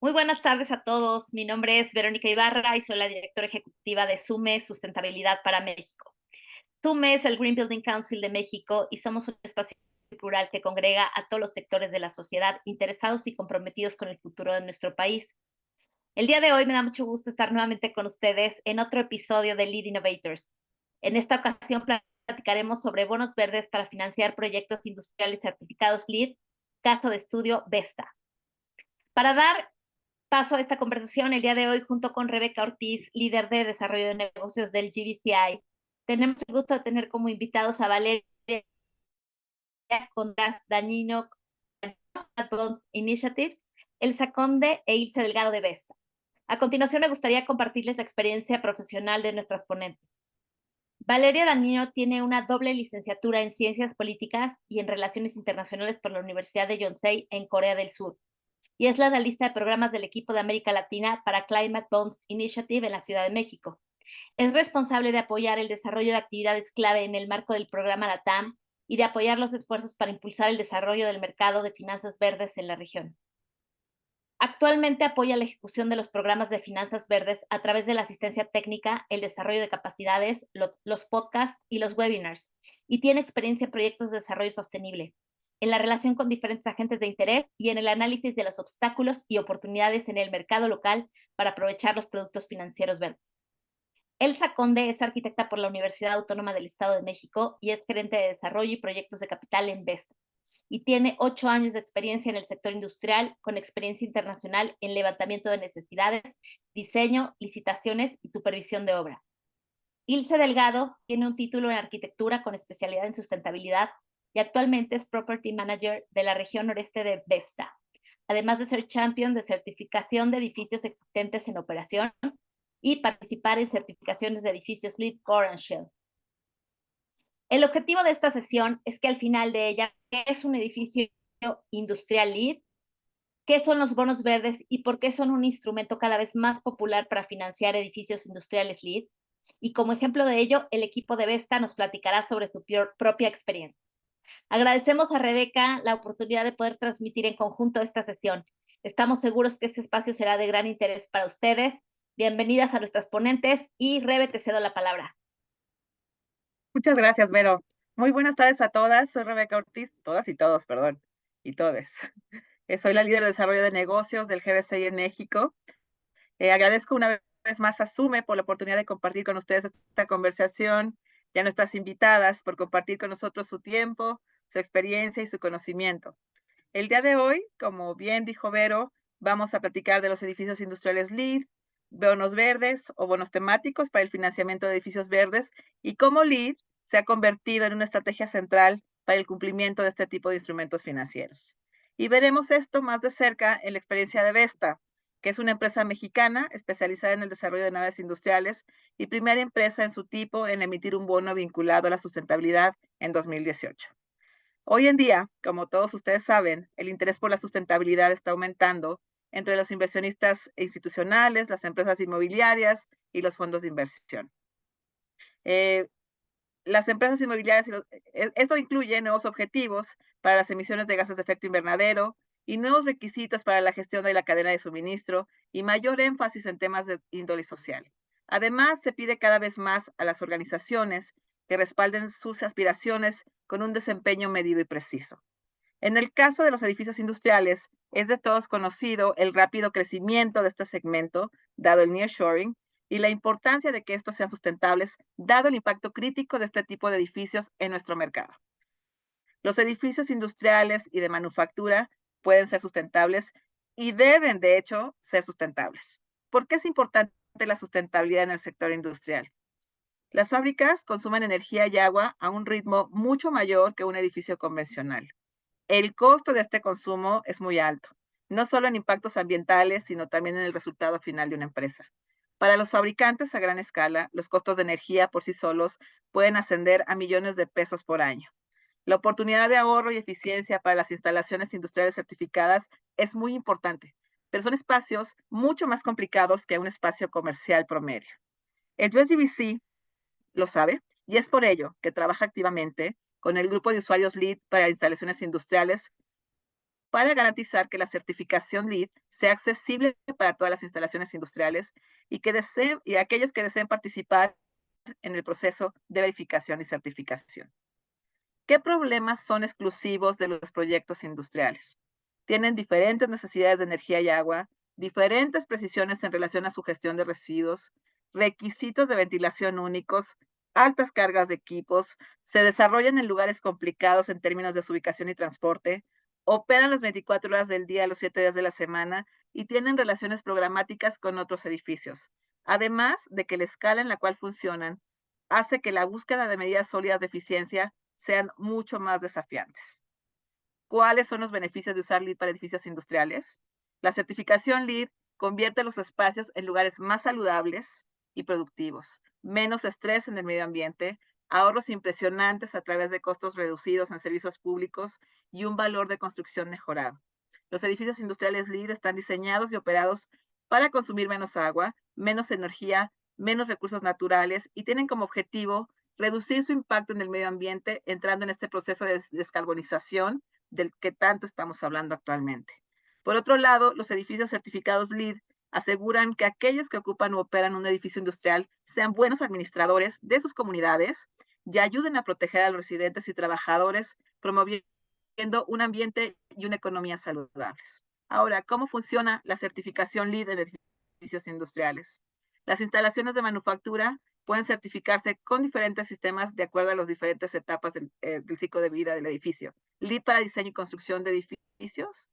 Muy buenas tardes a todos. Mi nombre es Verónica Ibarra y soy la directora ejecutiva de SUME Sustentabilidad para México. SUME es el Green Building Council de México y somos un espacio plural que congrega a todos los sectores de la sociedad interesados y comprometidos con el futuro de nuestro país. El día de hoy me da mucho gusto estar nuevamente con ustedes en otro episodio de Lead Innovators. En esta ocasión platicaremos sobre bonos verdes para financiar proyectos industriales certificados LEED, caso de estudio VESTA. Para dar paso a esta conversación el día de hoy junto con Rebeca Ortiz, líder de desarrollo de negocios del GBCI. Tenemos el gusto de tener como invitados a Valeria Condas Dañino, Advanced Initiatives, Elsa Conde e Ilse Delgado de Vesta. A continuación me gustaría compartirles la experiencia profesional de nuestras ponentes. Valeria Dañino tiene una doble licenciatura en Ciencias Políticas y en Relaciones Internacionales por la Universidad de Yonsei en Corea del Sur y es la analista de programas del equipo de América Latina para Climate Bonds Initiative en la Ciudad de México. Es responsable de apoyar el desarrollo de actividades clave en el marco del programa LATAM y de apoyar los esfuerzos para impulsar el desarrollo del mercado de finanzas verdes en la región. Actualmente apoya la ejecución de los programas de finanzas verdes a través de la asistencia técnica, el desarrollo de capacidades, los podcasts y los webinars, y tiene experiencia en proyectos de desarrollo sostenible, en la relación con diferentes agentes de interés y en el análisis de los obstáculos y oportunidades en el mercado local para aprovechar los productos financieros verdes. Elsa Conde es arquitecta por la Universidad Autónoma del Estado de México y es gerente de desarrollo y proyectos de capital en Vesta y tiene 8 años de experiencia en el sector industrial, con experiencia internacional en levantamiento de necesidades, diseño, licitaciones y supervisión de obra. Ilse Delgado tiene un título en arquitectura con especialidad en sustentabilidad y actualmente es Property Manager de la región noreste de Vesta, además de ser champion de certificación de edificios existentes en operación y participar en certificaciones de edificios LEED Core and Shell. El objetivo de esta sesión es que al final de ella, ¿qué es un edificio industrial LEED? ¿Qué son los bonos verdes y por qué son un instrumento cada vez más popular para financiar edificios industriales LEED? Y como ejemplo de ello, el equipo de Vesta nos platicará sobre su propia experiencia. Agradecemos a Rebeca la oportunidad de poder transmitir en conjunto esta sesión. Estamos seguros que este espacio será de gran interés para ustedes. Bienvenidas a nuestras ponentes y Rebe, te cedo la palabra. Muchas gracias, Vero. Muy buenas tardes a todas. Soy Rebeca Ortiz, todas y todos, perdón, y todes. Soy la líder de desarrollo de negocios del GBCI en México. Agradezco una vez más a Sume por la oportunidad de compartir con ustedes esta conversación y a nuestras invitadas por compartir con nosotros su tiempo, su experiencia y su conocimiento. El día de hoy, como bien dijo Vero, vamos a platicar de los edificios industriales LEED, bonos verdes o bonos temáticos para el financiamiento de edificios verdes y cómo LEED se ha convertido en una estrategia central para el cumplimiento de este tipo de instrumentos financieros. Y veremos esto más de cerca en la experiencia de Vesta, que es una empresa mexicana especializada en el desarrollo de naves industriales y primera empresa en su tipo en emitir un bono vinculado a la sustentabilidad en 2018. Hoy en día, como todos ustedes saben, el interés por la sustentabilidad está aumentando entre los inversionistas institucionales, las empresas inmobiliarias y los fondos de inversión. Eh, las empresas inmobiliarias, esto incluye nuevos objetivos para las emisiones de gases de efecto invernadero y nuevos requisitos para la gestión de la cadena de suministro y mayor énfasis en temas de índole social. Además, se pide cada vez más a las organizaciones que respalden sus aspiraciones con un desempeño medido y preciso. En el caso de los edificios industriales, es de todos conocido el rápido crecimiento de este segmento, dado el nearshoring, y la importancia de que estos sean sustentables, dado el impacto crítico de este tipo de edificios en nuestro mercado. Los edificios industriales y de manufactura pueden ser sustentables y deben, de hecho, ser sustentables. ¿Por qué es importante la sustentabilidad en el sector industrial? Las fábricas consumen energía y agua a un ritmo mucho mayor que un edificio convencional. El costo de este consumo es muy alto, no solo en impactos ambientales, sino también en el resultado final de una empresa. Para los fabricantes a gran escala, los costos de energía por sí solos pueden ascender a millones de pesos por año. La oportunidad de ahorro y eficiencia para las instalaciones industriales certificadas es muy importante, pero son espacios mucho más complicados que un espacio comercial promedio. El USGBC lo sabe y es por ello que trabaja activamente con el grupo de usuarios LEED para instalaciones industriales para garantizar que la certificación LEED sea accesible para todas las instalaciones industriales y aquellos que deseen participar en el proceso de verificación y certificación. ¿Qué problemas son exclusivos de los proyectos industriales? Tienen diferentes necesidades de energía y agua, diferentes precisiones en relación a su gestión de residuos, requisitos de ventilación únicos, altas cargas de equipos, se desarrollan en lugares complicados en términos de su ubicación y transporte, operan las 24 horas del día, los 7 días de la semana y tienen relaciones programáticas con otros edificios. Además de que la escala en la cual funcionan hace que la búsqueda de medidas sólidas de eficiencia sean mucho más desafiantes. ¿Cuáles son los beneficios de usar LEED para edificios industriales? La certificación LEED convierte los espacios en lugares más saludables y productivos, menos estrés en el medio ambiente, ahorros impresionantes a través de costos reducidos en servicios públicos y un valor de construcción mejorado. Los edificios industriales LEED están diseñados y operados para consumir menos agua, menos energía, menos recursos naturales y tienen como objetivo reducir su impacto en el medio ambiente, entrando en este proceso de descarbonización del que tanto estamos hablando actualmente. Por otro lado, los edificios certificados LEED aseguran que aquellos que ocupan o operan un edificio industrial sean buenos administradores de sus comunidades y ayuden a proteger a los residentes y trabajadores, promoviendo un ambiente y una economía saludables. Ahora, ¿cómo funciona la certificación LEED en edificios industriales? Las instalaciones de manufactura pueden certificarse con diferentes sistemas de acuerdo a las diferentes etapas del ciclo de vida del edificio. LEED para diseño y construcción de edificios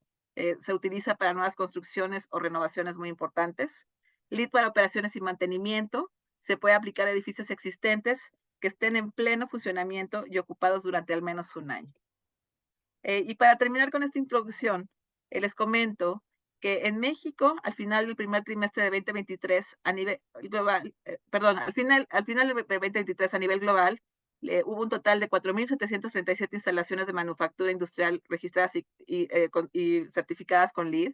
se utiliza para nuevas construcciones o renovaciones muy importantes. LEED para operaciones y mantenimiento se puede aplicar a edificios existentes que estén en pleno funcionamiento y ocupados durante al menos un año. Y para terminar con esta introducción, les comento que en México, al final del primer trimestre de 2023, a nivel global, al final de 2023 a nivel global, hubo un total de 4,737 instalaciones de manufactura industrial registradas y certificadas con LEED,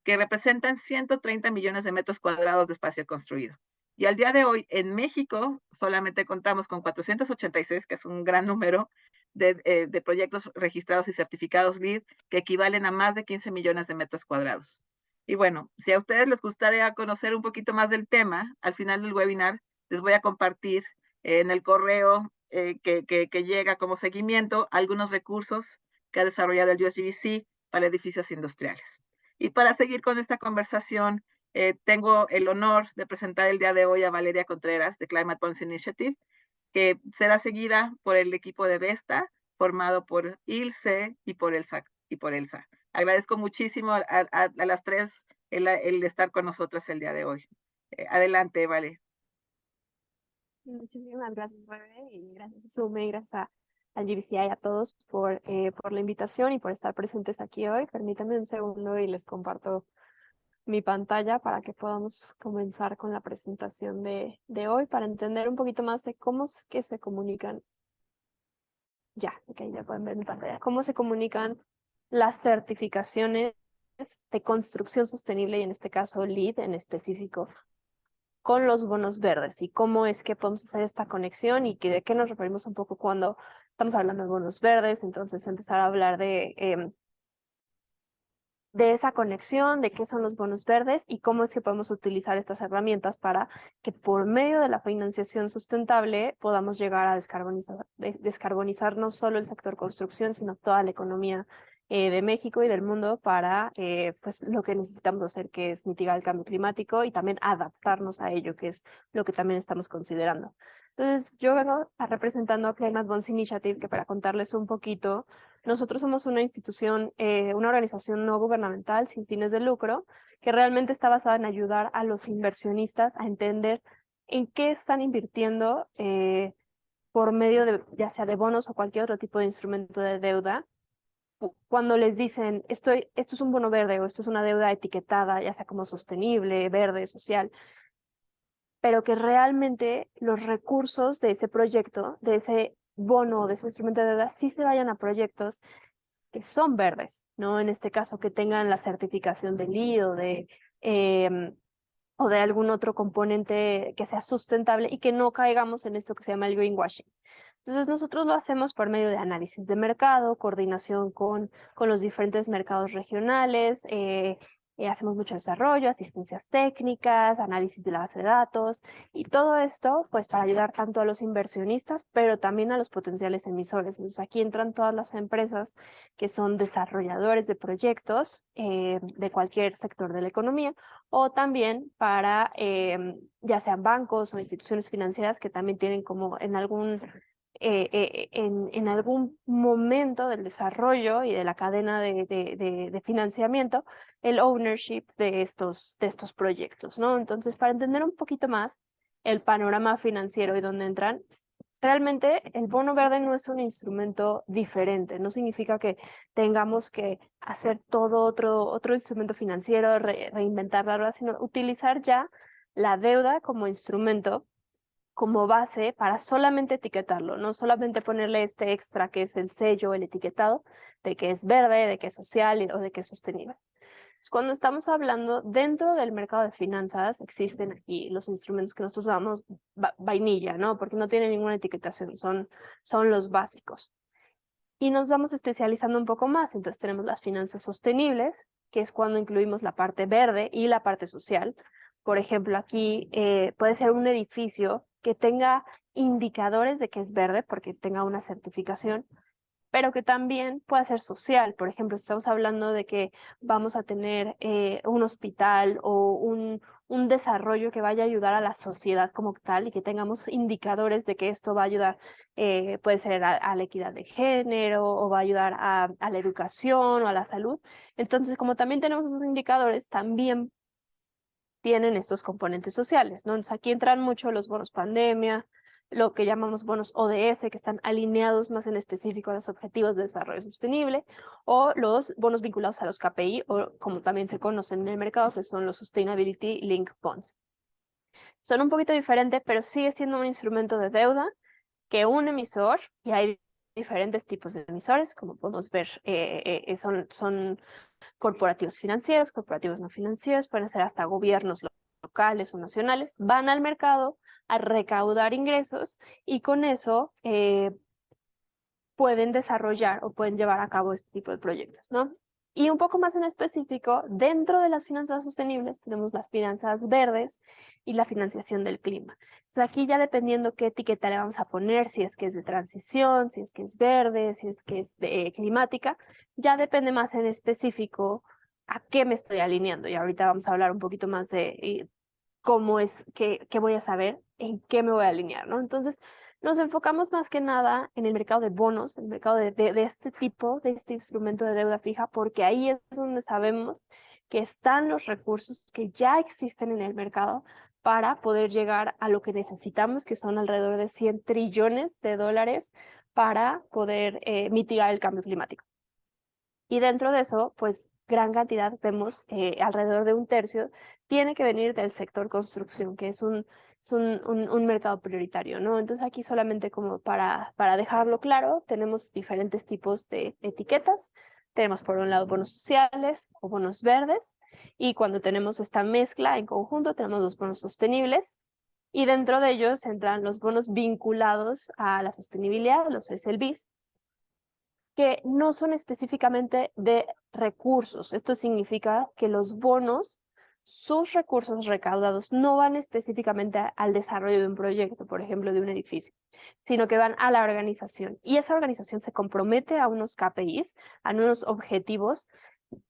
que representan 130 millones de metros cuadrados de espacio construido. Y al día de hoy, en México, solamente contamos con 486, que es un gran número, de proyectos registrados y certificados LEED, que equivalen a más de 15 millones de metros cuadrados. Y bueno, si a ustedes les gustaría conocer un poquito más del tema, al final del webinar les voy a compartir en el correo que llega como seguimiento algunos recursos que ha desarrollado el USGBC para edificios industriales. Y para seguir con esta conversación, tengo el honor de presentar el día de hoy a Valeria Contreras de Climate Bonds Initiative, que será seguida por el equipo de Vesta, formado por Ilse y por Elsa. Agradezco muchísimo a las tres el estar con nosotras el día de hoy. Adelante, Vale. Muchísimas gracias, Rebe, y gracias a Sume, y gracias al GBCI, a todos por la invitación y por estar presentes aquí hoy. Permítanme un segundo y les comparto mi pantalla para que podamos comenzar con la presentación de hoy, para entender un poquito más de cómo es que se comunican. Ya pueden ver mi pantalla. Cómo se comunican las certificaciones de construcción sostenible, y en este caso LEED en específico, con los bonos verdes, y cómo es que podemos hacer esta conexión y de qué nos referimos un poco cuando estamos hablando de bonos verdes. Entonces empezar a hablar de esa conexión, de qué son los bonos verdes y cómo es que podemos utilizar estas herramientas para que por medio de la financiación sustentable podamos llegar a descarbonizar no solo el sector construcción, sino toda la economía de México y del mundo para pues lo que necesitamos hacer, que es mitigar el cambio climático y también adaptarnos a ello, que es lo que también estamos considerando. Entonces, yo vengo representando a Climate Bonds Initiative, que para contarles un poquito, nosotros somos una institución, una organización no gubernamental sin fines de lucro, que realmente está basada en ayudar a los inversionistas a entender en qué están invirtiendo por medio de, ya sea de bonos o cualquier otro tipo de instrumento de deuda. Cuando les dicen, esto es un bono verde o esto es una deuda etiquetada, ya sea como sostenible, verde, social, pero que realmente los recursos de ese proyecto, de ese bono o de ese instrumento de deuda, sí se vayan a proyectos que son verdes, ¿no? En este caso, que tengan la certificación de LEED o de algún otro componente que sea sustentable, y que no caigamos en esto que se llama el greenwashing, Entonces nosotros lo hacemos por medio de análisis de mercado, coordinación con los diferentes mercados regionales, hacemos mucho desarrollo, asistencias técnicas, análisis de la base de datos y todo esto pues para ayudar tanto a los inversionistas, pero también a los potenciales emisores. Entonces aquí entran todas las empresas que son desarrolladores de proyectos de cualquier sector de la economía o también para ya sean bancos o instituciones financieras que también tienen como en algún momento del desarrollo y de la cadena de financiamiento, el ownership de estos proyectos, ¿no? Entonces, para entender un poquito más el panorama financiero y dónde entran, realmente el bono verde no es un instrumento diferente, no significa que tengamos que hacer todo otro instrumento financiero, reinventar la rueda, sino utilizar ya la deuda como instrumento como base para solamente etiquetarlo, no solamente ponerle este extra que es el sello, el etiquetado de que es verde, de que es social o de que es sostenible. Cuando estamos hablando dentro del mercado de finanzas, existen aquí los instrumentos que nosotros llamamos vainilla, ¿no? Porque no tienen ninguna etiquetación, son los básicos. Y nos vamos especializando un poco más, entonces tenemos las finanzas sostenibles, que es cuando incluimos la parte verde y la parte social. Por ejemplo, aquí puede ser un edificio que tenga indicadores de que es verde, porque tenga una certificación, pero que también pueda ser social. Por ejemplo, estamos hablando de que vamos a tener un hospital o un desarrollo que vaya a ayudar a la sociedad como tal y que tengamos indicadores de que esto va a ayudar, puede ser a la equidad de género o va a ayudar a la educación o a la salud. Entonces, como también tenemos esos indicadores, también tienen estos componentes sociales, ¿no? Entonces aquí entran mucho los bonos pandemia, lo que llamamos bonos ODS, que están alineados más en específico a los objetivos de desarrollo sostenible, o los bonos vinculados a los KPI, o como también se conocen en el mercado, que son los Sustainability Linked Bonds. Son un poquito diferentes, pero sigue siendo un instrumento de deuda que un emisor, y hay diferentes tipos de emisores, como podemos ver, son corporativos financieros, corporativos no financieros, pueden ser hasta gobiernos locales o nacionales, van al mercado a recaudar ingresos y con eso pueden desarrollar o pueden llevar a cabo este tipo de proyectos, ¿no? Y un poco más en específico, dentro de las finanzas sostenibles tenemos las finanzas verdes y la financiación del clima. Entonces aquí ya dependiendo qué etiqueta le vamos a poner, si es que es de transición, si es que es verde, si es que es climática, ya depende más en específico a qué me estoy alineando. Y ahorita vamos a hablar un poquito más de cómo es que voy a saber en qué me voy a alinear, ¿no? Entonces, nos enfocamos más que nada en el mercado de bonos, en el mercado de este tipo, de este instrumento de deuda fija, porque ahí es donde sabemos que están los recursos que ya existen en el mercado para poder llegar a lo que necesitamos, que son alrededor de 100 trillones de dólares para poder mitigar el cambio climático. Y dentro de eso, pues gran cantidad, vemos alrededor de un tercio, tiene que venir del sector construcción, que es un mercado prioritario, ¿no? Entonces aquí solamente como para dejarlo claro, tenemos diferentes tipos de etiquetas. Tenemos por un lado bonos sociales o bonos verdes, y cuando tenemos esta mezcla en conjunto, tenemos los bonos sostenibles, y dentro de ellos entran los bonos vinculados a la sostenibilidad, los SLBs, que no son específicamente de recursos. Esto significa que los bonos, sus recursos recaudados no van específicamente al desarrollo de un proyecto, por ejemplo, de un edificio, sino que van a la organización. Y esa organización se compromete a unos KPIs, a unos objetivos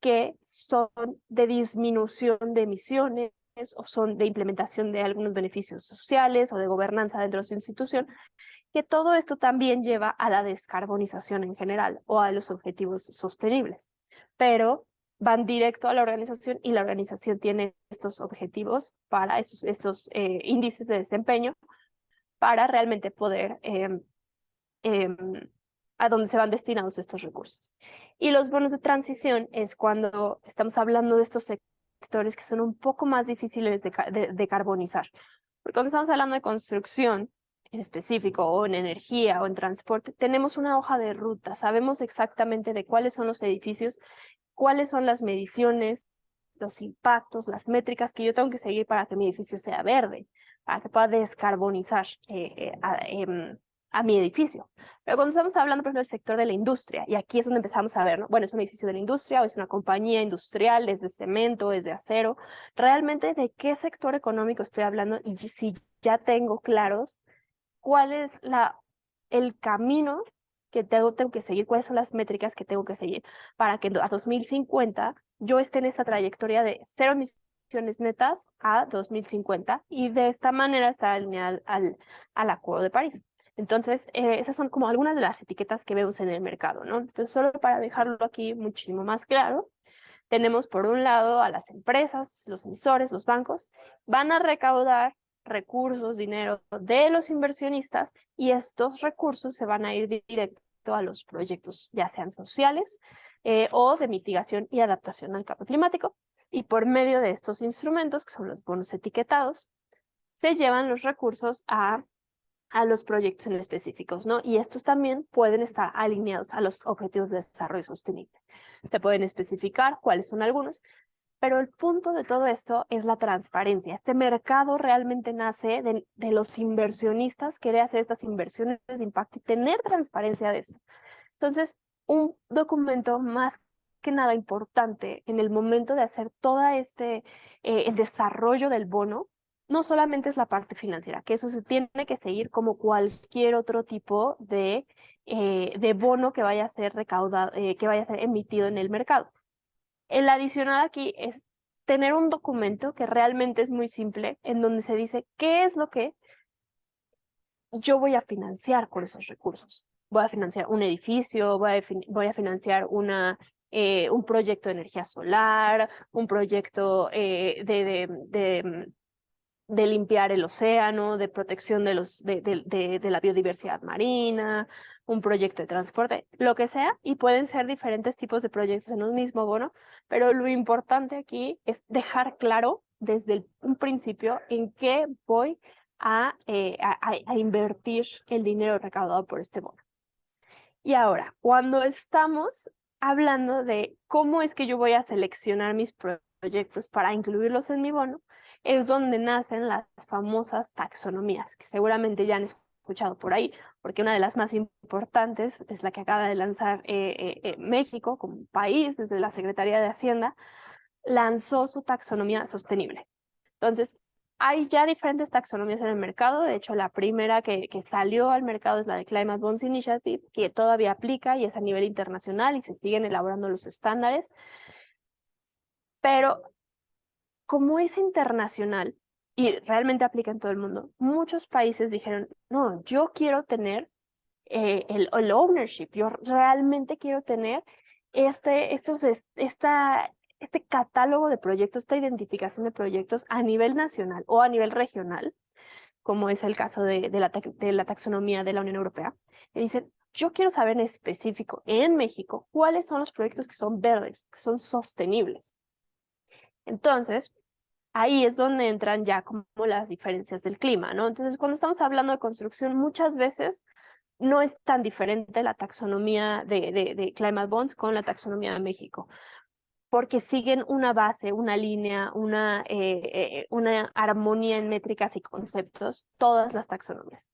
que son de disminución de emisiones o son de implementación de algunos beneficios sociales o de gobernanza dentro de su institución, que todo esto también lleva a la descarbonización en general o a los objetivos sostenibles, pero van directo a la organización y la organización tiene estos objetivos para estos índices de desempeño para realmente poder a dónde se van destinados estos recursos. Y los bonos de transición es cuando estamos hablando de estos sectores que son un poco más difíciles de carbonizar. Porque cuando estamos hablando de construcción en específico, o en energía, o en transporte, tenemos una hoja de ruta, sabemos exactamente de cuáles son los edificios, cuáles son las mediciones, los impactos, las métricas que yo tengo que seguir para que mi edificio sea verde, para que pueda descarbonizar a mi edificio. Pero cuando estamos hablando, por ejemplo, del sector de la industria, y aquí es donde empezamos a ver, ¿no? Bueno, es un edificio de la industria o es una compañía industrial, es de cemento, es de acero. Realmente, ¿de qué sector económico estoy hablando? Y si ya tengo claros cuál es el camino que tengo que seguir, cuáles son las métricas que tengo que seguir para que a 2050 yo esté en esta trayectoria de cero emisiones netas a 2050 y de esta manera estar alineada al Acuerdo de París. Entonces, esas son como algunas de las etiquetas que vemos en el mercado, ¿no? Entonces, solo para dejarlo aquí muchísimo más claro, tenemos por un lado a las empresas, los emisores, los bancos, van a recaudar recursos, dinero de los inversionistas y estos recursos se van a ir directo a los proyectos, ya sean sociales o de mitigación y adaptación al cambio climático. Y por medio de estos instrumentos, que son los bonos etiquetados, se llevan los recursos a los proyectos en específicos, ¿no? Y estos también pueden estar alineados a los objetivos de desarrollo sostenible. Te pueden especificar cuáles son algunos, pero el punto de todo esto es la transparencia. Este mercado realmente nace de los inversionistas, querer hacer estas inversiones de impacto y tener transparencia de eso. Entonces, un documento más que nada importante en el momento de hacer todo el desarrollo del bono, no solamente es la parte financiera, que eso se tiene que seguir como cualquier otro tipo de bono que vaya a ser recaudado, que vaya a ser emitido en el mercado. El adicional aquí es tener un documento que realmente es muy simple, en donde se dice qué es lo que yo voy a financiar con esos recursos. Voy a financiar un edificio, voy a financiar un proyecto de energía solar, un proyecto de limpiar el océano, de protección de la biodiversidad marina, un proyecto de transporte, lo que sea, y pueden ser diferentes tipos de proyectos en un mismo bono, pero lo importante aquí es dejar claro desde un principio en qué voy a invertir el dinero recaudado por este bono. Y ahora, cuando estamos hablando de cómo es que yo voy a seleccionar mis proyectos para incluirlos en mi bono, es donde nacen las famosas taxonomías, que seguramente ya han escuchado por ahí, porque una de las más importantes es la que acaba de lanzar México como país, desde la Secretaría de Hacienda, lanzó su taxonomía sostenible. Entonces, hay ya diferentes taxonomías en el mercado. De hecho, la primera que salió al mercado es la de Climate Bonds Initiative, que todavía aplica y es a nivel internacional y se siguen elaborando los estándares. Pero como es internacional y realmente aplica en todo el mundo, muchos países dijeron, no, yo quiero tener el ownership, yo realmente quiero tener este catálogo de proyectos, esta identificación de proyectos a nivel nacional o a nivel regional, como es el caso de la taxonomía de la Unión Europea, y dicen, yo quiero saber en específico en México cuáles son los proyectos que son verdes, que son sostenibles. Entonces, ahí es donde entran ya como las diferencias del clima, ¿no? Entonces, cuando estamos hablando de construcción, muchas veces no es tan diferente la taxonomía de Climate Bonds con la taxonomía de México, porque siguen una base, una línea, una armonía en métricas y conceptos, todas las taxonomías.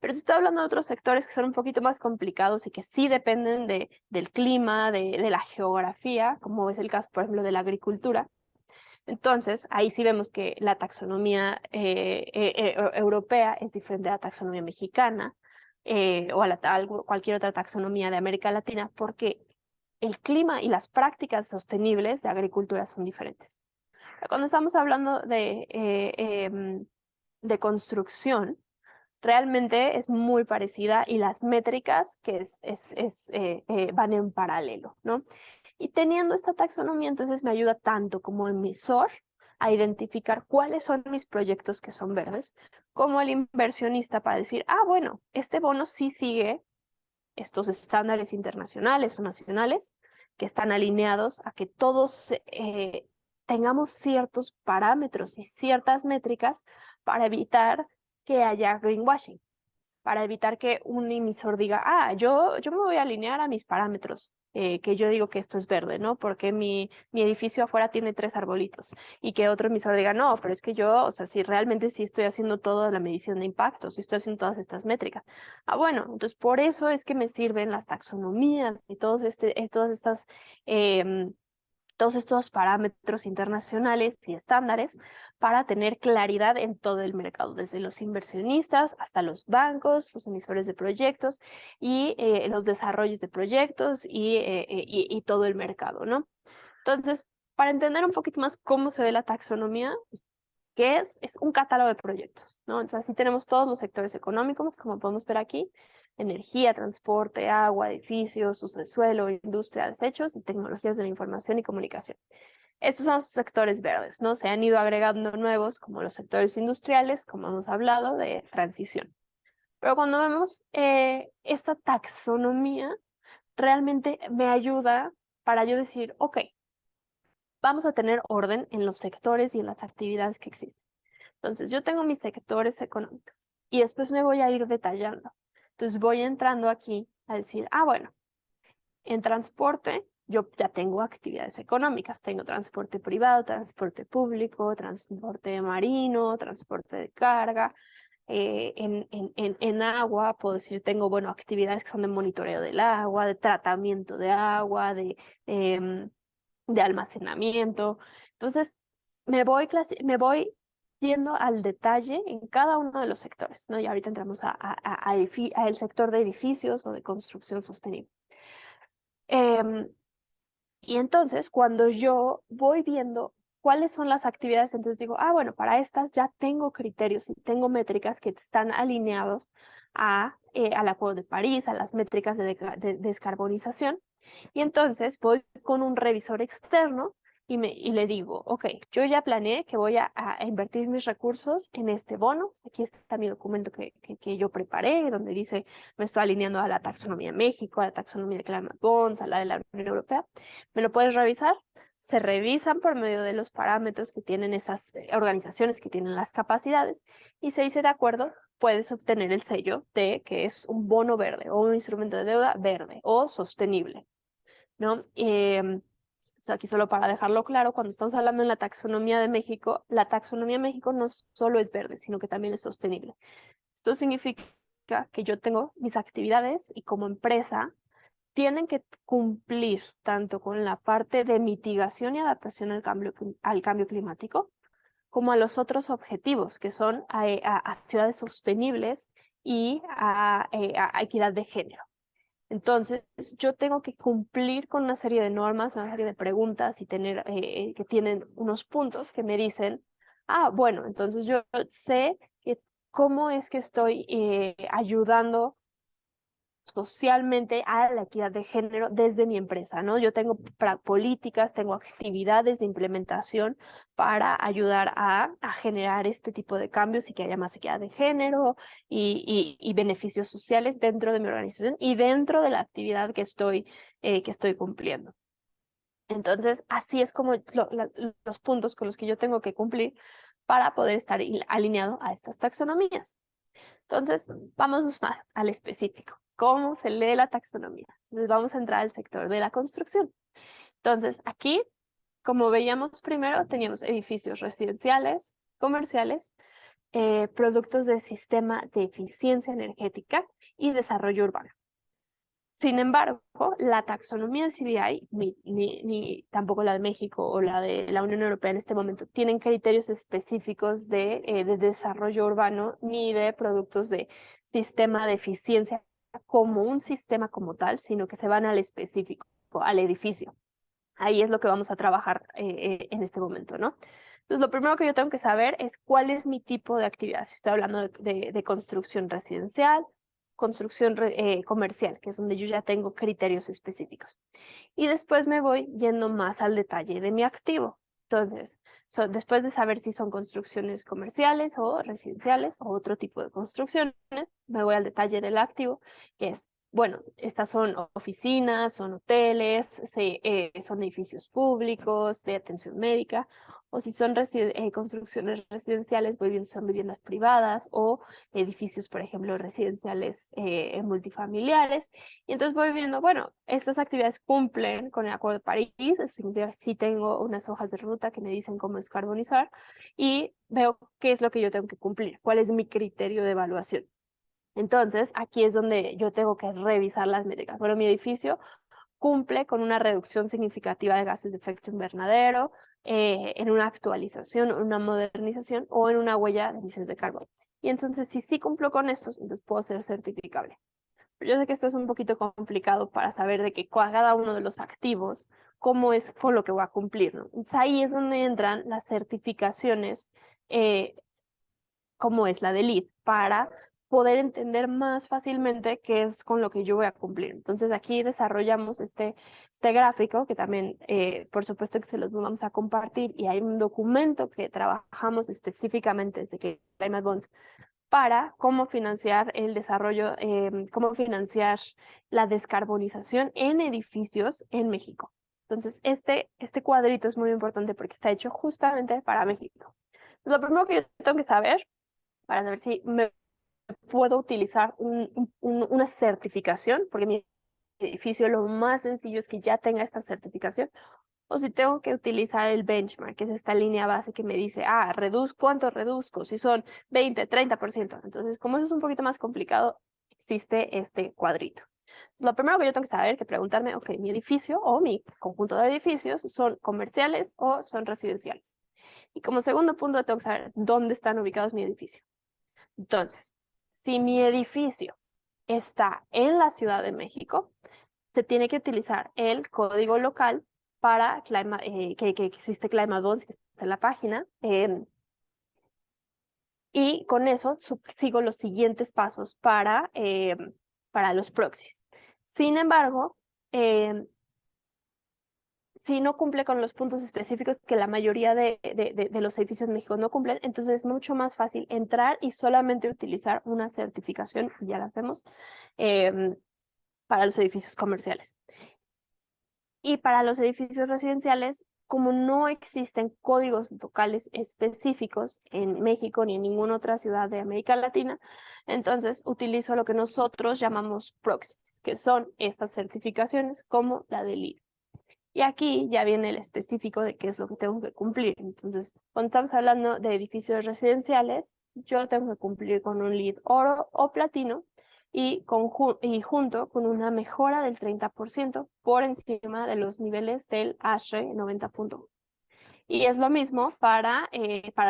Pero si estoy hablando de otros sectores que son un poquito más complicados y que sí dependen del clima, de la geografía, como es el caso, por ejemplo, de la agricultura, entonces ahí sí vemos que la taxonomía europea es diferente a la taxonomía mexicana o a cualquier otra taxonomía de América Latina, porque el clima y las prácticas sostenibles de agricultura son diferentes. Cuando estamos hablando de construcción, realmente es muy parecida y las métricas que van en paralelo, ¿no? Y teniendo esta taxonomía, entonces me ayuda tanto como emisor a identificar cuáles son mis proyectos que son verdes, como el inversionista para decir, bueno, este bono sí sigue estos estándares internacionales o nacionales que están alineados a que todos tengamos ciertos parámetros y ciertas métricas para evitar que haya greenwashing, para evitar que un emisor diga, yo me voy a alinear a mis parámetros, que yo digo que esto es verde, ¿no? Porque mi edificio afuera tiene 3 arbolitos y que otro emisor diga, no, pero es que yo, o sea, si realmente sí estoy haciendo toda la medición de impactos, si estoy haciendo todas estas métricas. Ah, bueno, entonces por eso es que me sirven las taxonomías y todos estos parámetros internacionales y estándares para tener claridad en todo el mercado, desde los inversionistas hasta los bancos, los emisores de proyectos y los desarrollos de proyectos y todo el mercado, ¿no? Entonces, para entender un poquito más cómo se ve la taxonomía, ¿qué es? Es un catálogo de proyectos, ¿no? Entonces, así tenemos todos los sectores económicos, como podemos ver aquí: energía, transporte, agua, edificios, uso de suelo, industria, desechos y tecnologías de la información y comunicación. Estos son los sectores verdes, ¿no? Se han ido agregando nuevos, como los sectores industriales, como hemos hablado, de transición. Pero cuando vemos esta taxonomía, realmente me ayuda para yo decir, ok, vamos a tener orden en los sectores y en las actividades que existen. Entonces, yo tengo mis sectores económicos y después me voy a ir detallando. Entonces, voy entrando aquí a decir, ah, bueno, en transporte yo ya tengo actividades económicas. Tengo transporte privado, transporte público, transporte marino, transporte de carga. En agua, puedo decir, tengo, bueno, actividades que son de monitoreo del agua, de tratamiento de agua, de almacenamiento. Entonces, me voy yendo al detalle en cada uno de los sectores, ¿no? Y ahorita entramos al sector de edificios o de construcción sostenible. Y entonces, cuando yo voy viendo cuáles son las actividades, entonces digo, ah, bueno, para estas ya tengo criterios y tengo métricas que están alineados al Acuerdo de París, a las métricas de descarbonización. Y entonces voy con un revisor externo y le digo, ok, yo ya planeé que voy a invertir mis recursos en este bono. Aquí está mi documento que yo preparé, donde dice, me estoy alineando a la taxonomía de México, a la taxonomía de Climate Bonds, a la de la Unión Europea. ¿Me lo puedes revisar? Se revisan por medio de los parámetros que tienen esas organizaciones que tienen las capacidades y se dice de acuerdo, puedes obtener el sello de que es un bono verde o un instrumento de deuda verde o sostenible, ¿no? O sea, aquí solo para dejarlo claro, cuando estamos hablando en la taxonomía de México, la taxonomía de México no solo es verde, sino que también es sostenible. Esto significa que yo tengo mis actividades y como empresa tienen que cumplir tanto con la parte de mitigación y adaptación al cambio climático, como a los otros objetivos, que son a ciudades sostenibles y a equidad de género. Entonces, yo tengo que cumplir con una serie de normas, una serie de preguntas y tener que tienen unos puntos que me dicen, ah, bueno, entonces yo sé cómo es que estoy ayudando socialmente a la equidad de género desde mi empresa, ¿no? Yo tengo políticas, tengo actividades de implementación para ayudar a generar este tipo de cambios y que haya más equidad de género y beneficios sociales dentro de mi organización y dentro de la actividad que estoy cumpliendo. Entonces, así es como los puntos con los que yo tengo que cumplir para poder estar alineado a estas taxonomías. Entonces, vamos más al específico. ¿Cómo se lee la taxonomía? Entonces, vamos a entrar al sector de la construcción. Entonces, aquí, como veíamos primero, teníamos edificios residenciales, comerciales, productos del sistema de eficiencia energética y desarrollo urbano. Sin embargo, la taxonomía de CBI, ni tampoco la de México o la de la Unión Europea en este momento, tienen criterios específicos de desarrollo urbano ni de productos de sistema de eficiencia como un sistema como tal, sino que se van al específico, al edificio. Ahí es lo que vamos a trabajar en este momento, ¿no? Entonces, lo primero que yo tengo que saber es cuál es mi tipo de actividad. Si estoy hablando de construcción residencial, construcción comercial, que es donde yo ya tengo criterios específicos. Y después me voy yendo más al detalle de mi activo. Entonces, después de saber si son construcciones comerciales o residenciales o otro tipo de construcciones, me voy al detalle del activo, que es bueno, estas son oficinas, son hoteles, son edificios públicos de atención médica, o si son construcciones residenciales, son viviendas privadas o edificios, por ejemplo, residenciales multifamiliares. Y entonces voy viendo, bueno, estas actividades cumplen con el Acuerdo de París, eso significa sí tengo unas hojas de ruta que me dicen cómo descarbonizar y veo qué es lo que yo tengo que cumplir, cuál es mi criterio de evaluación. Entonces, aquí es donde yo tengo que revisar las métricas. Bueno, mi edificio cumple con una reducción significativa de gases de efecto invernadero, en una actualización, una modernización o en una huella de emisiones de carbono. Y entonces, si sí cumplo con estos, entonces puedo ser certificable. Pero yo sé que esto es un poquito complicado para saber de que cada uno de los activos, cómo es con lo que voy a cumplir, ¿no? Entonces, ahí es donde entran las certificaciones, como es la de LEED, para poder entender más fácilmente qué es con lo que yo voy a cumplir. Entonces aquí desarrollamos este gráfico que también, por supuesto que se los vamos a compartir, y hay un documento que trabajamos específicamente desde que Climate Bonds para cómo financiar el desarrollo, cómo financiar la descarbonización en edificios en México. Entonces, este cuadrito es muy importante porque está hecho justamente para México. Lo primero que yo tengo que saber para saber si me puedo utilizar una certificación, porque mi edificio lo más sencillo es que ya tenga esta certificación, o si tengo que utilizar el benchmark, que es esta línea base que me dice, ¿cuánto reduzco? Si son 20, 30%. Entonces, como eso es un poquito más complicado, existe este cuadrito. Entonces, lo primero que yo tengo que saber, que preguntarme, ok, mi edificio o mi conjunto de edificios son comerciales o son residenciales. Y como segundo punto, tengo que saber dónde están ubicados mi edificio. Entonces, si mi edificio está en la Ciudad de México, se tiene que utilizar el código local para que existe Climate Bonds, que está en la página, y con eso sigo los siguientes pasos para los proxies. Sin embargo, si no cumple con los puntos específicos que la mayoría de los edificios en México no cumplen, entonces es mucho más fácil entrar y solamente utilizar una certificación, ya la hacemos, para los edificios comerciales. Y para los edificios residenciales, como no existen códigos locales específicos en México ni en ninguna otra ciudad de América Latina, entonces utilizo lo que nosotros llamamos proxies, que son estas certificaciones como la de LEED. Y aquí ya viene el específico de qué es lo que tengo que cumplir. Entonces, cuando estamos hablando de edificios residenciales, yo tengo que cumplir con un LEED oro o platino y junto con una mejora del 30% por encima de los niveles del ASHRAE 90.1. Y es lo mismo para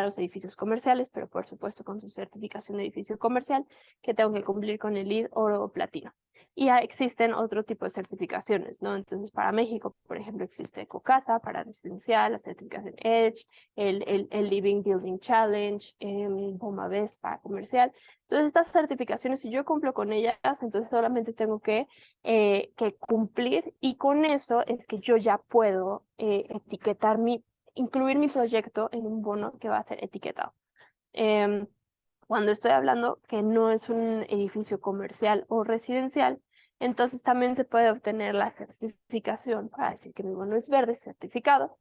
los edificios comerciales, pero por supuesto con su certificación de edificio comercial, que tengo que cumplir con el LEED oro o platino. Y ya existen otro tipo de certificaciones, ¿no? Entonces, para México, por ejemplo, existe Ecocasa para residencial, la certificación EDGE, el Living Building Challenge, BOMA-BES para comercial. Entonces, estas certificaciones, si yo cumplo con ellas, entonces solamente tengo que cumplir, y con eso es que yo ya puedo incluir mi proyecto en un bono que va a ser etiquetado. Cuando estoy hablando que no es un edificio comercial o residencial, entonces también se puede obtener la certificación para decir que mi bono es verde certificado.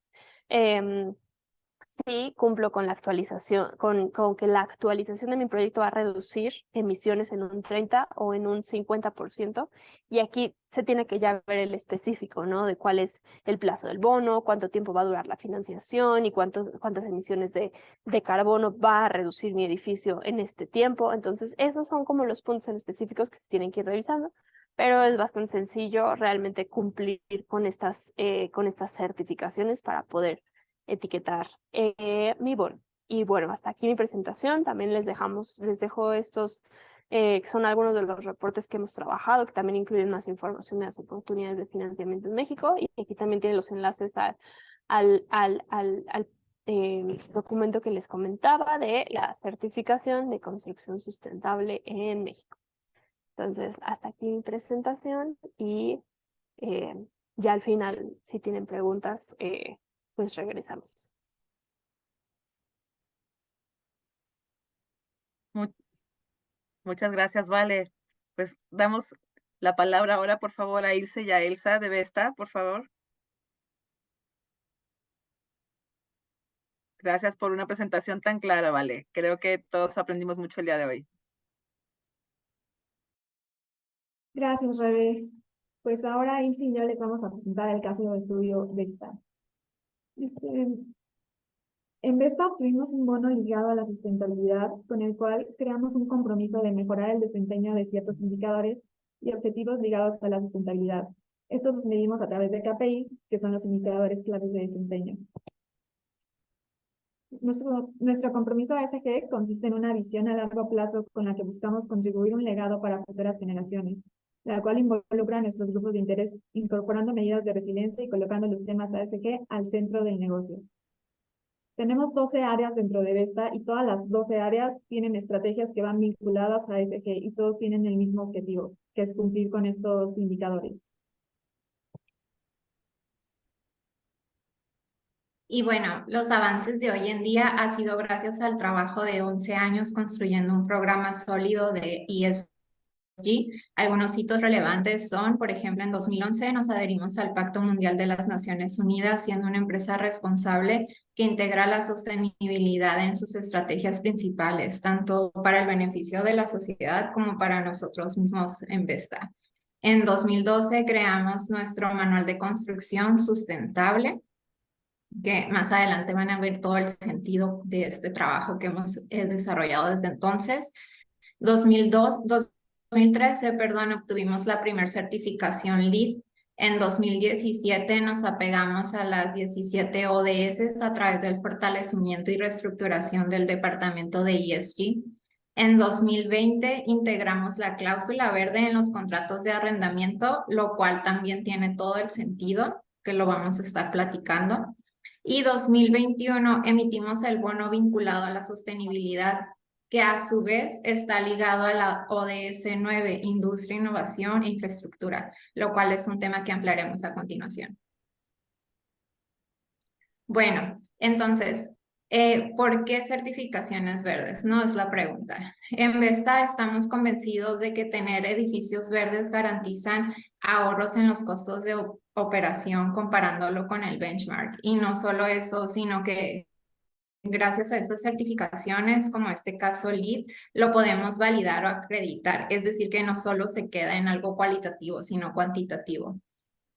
Sí, cumplo con la actualización, con que la actualización de mi proyecto va a reducir emisiones en un 30 o en un 50%. Y aquí se tiene que ya ver el específico, ¿no? De cuál es el plazo del bono, cuánto tiempo va a durar la financiación y cuántas emisiones de carbono va a reducir mi edificio en este tiempo. Entonces, esos son como los puntos en específicos que se tienen que ir revisando. Pero es bastante sencillo realmente cumplir con estas certificaciones para poder etiquetar mi bono. Y bueno, hasta aquí mi presentación. También les dejo estos, que son algunos de los reportes que hemos trabajado, que también incluyen más información de las oportunidades de financiamiento en México. Y aquí también tienen los enlaces al documento que les comentaba de la certificación de construcción sustentable en México. Entonces, hasta aquí mi presentación y ya al final, si tienen preguntas, pues regresamos. Muchas gracias, Vale. Pues damos la palabra ahora, por favor, a Ilse y a Elsa de Vesta, por favor. Gracias por una presentación tan clara, Vale. Creo que todos aprendimos mucho el día de hoy. Gracias, Rebe. Pues ahora Ilse y yo les vamos a presentar el caso de estudio Vesta. En Vesta obtuvimos un bono ligado a la sustentabilidad, con el cual creamos un compromiso de mejorar el desempeño de ciertos indicadores y objetivos ligados a la sustentabilidad. Estos los medimos a través de KPIs, que son los indicadores claves de desempeño. Nuestro compromiso ASG consiste en una visión a largo plazo con la que buscamos contribuir un legado para futuras generaciones, la cual involucra a nuestros grupos de interés, incorporando medidas de resiliencia y colocando los temas ASG al centro del negocio. Tenemos 12 áreas dentro de Vesta y todas las 12 áreas tienen estrategias que van vinculadas a ASG y todos tienen el mismo objetivo, que es cumplir con estos indicadores. Y bueno, los avances de hoy en día ha sido gracias al trabajo de 11 años construyendo un programa sólido de ESG. Algunos hitos relevantes son, por ejemplo, en 2011 nos adherimos al Pacto Mundial de las Naciones Unidas, siendo una empresa responsable que integra la sostenibilidad en sus estrategias principales, tanto para el beneficio de la sociedad como para nosotros mismos en Vesta. En 2012 creamos nuestro manual de construcción sustentable, que más adelante van a ver todo el sentido de este trabajo que hemos desarrollado desde entonces. 2013, obtuvimos la primera certificación LEED. En 2017 nos apegamos a las 17 ODS a través del fortalecimiento y reestructuración del departamento de ESG. En 2020 integramos la cláusula verde en los contratos de arrendamiento, lo cual también tiene todo el sentido, que lo vamos a estar platicando. Y 2021 emitimos el bono vinculado a la sostenibilidad, que a su vez está ligado a la ODS 9, Industria, Innovación e Infraestructura, lo cual es un tema que ampliaremos a continuación. Bueno, entonces, ¿por qué certificaciones verdes? No es la pregunta. En Vesta estamos convencidos de que tener edificios verdes garantizan ahorros en los costos de operación comparándolo con el benchmark. Y no solo eso, sino que gracias a estas certificaciones, como este caso LEED, lo podemos validar o acreditar. Es decir, que no solo se queda en algo cualitativo, sino cuantitativo.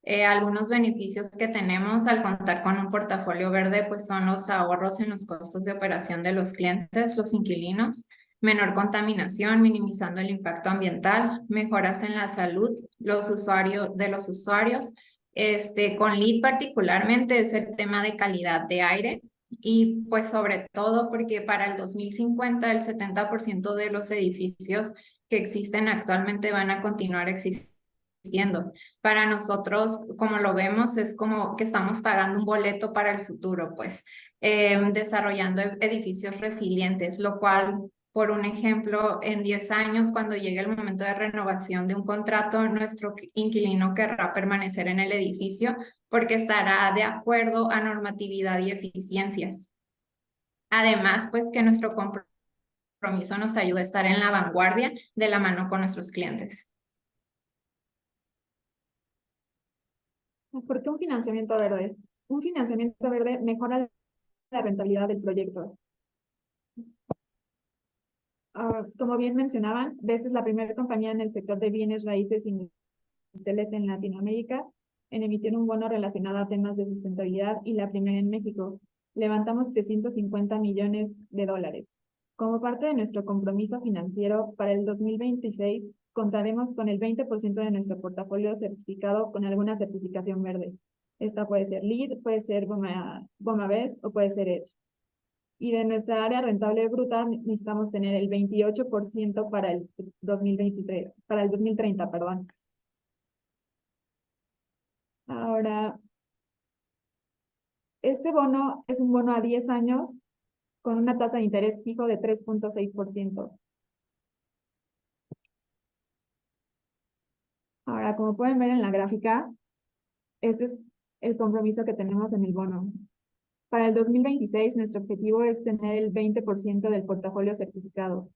Algunos beneficios que tenemos al contar con un portafolio verde, pues son los ahorros en los costos de operación de los clientes, los inquilinos, menor contaminación, minimizando el impacto ambiental, mejoras en la salud de los usuarios. Con LEED particularmente es el tema de calidad de aire. Y pues sobre todo porque para el 2050 el 70% de los edificios que existen actualmente van a continuar existiendo. Para nosotros, como lo vemos, es como que estamos pagando un boleto para el futuro, pues desarrollando edificios resilientes, lo cual, por un ejemplo, en 10 años, cuando llegue el momento de renovación de un contrato, nuestro inquilino querrá permanecer en el edificio porque estará de acuerdo a normatividad y eficiencias. Además, pues que nuestro compromiso nos ayuda a estar en la vanguardia de la mano con nuestros clientes. ¿Por qué un financiamiento verde? Un financiamiento verde mejora la rentabilidad del proyecto. Como bien mencionaban, Vesta es la primera compañía en el sector de bienes raíces industriales en Latinoamérica en emitir un bono relacionado a temas de sustentabilidad y la primera en México. Levantamos $350 millones. Como parte de nuestro compromiso financiero, para el 2026 contaremos con el 20% de nuestro portafolio certificado con alguna certificación verde. Esta puede ser LEED, puede ser BOMA Best o puede ser EDGE. Y de nuestra área rentable bruta necesitamos tener el 28% para el 2030, perdón. Ahora, este bono es un bono a 10 años con una tasa de interés fijo de 3.6%. Ahora, como pueden ver en la gráfica, este es el compromiso que tenemos en el bono. Para el 2026, nuestro objetivo es tener el 20% del portafolio certificado.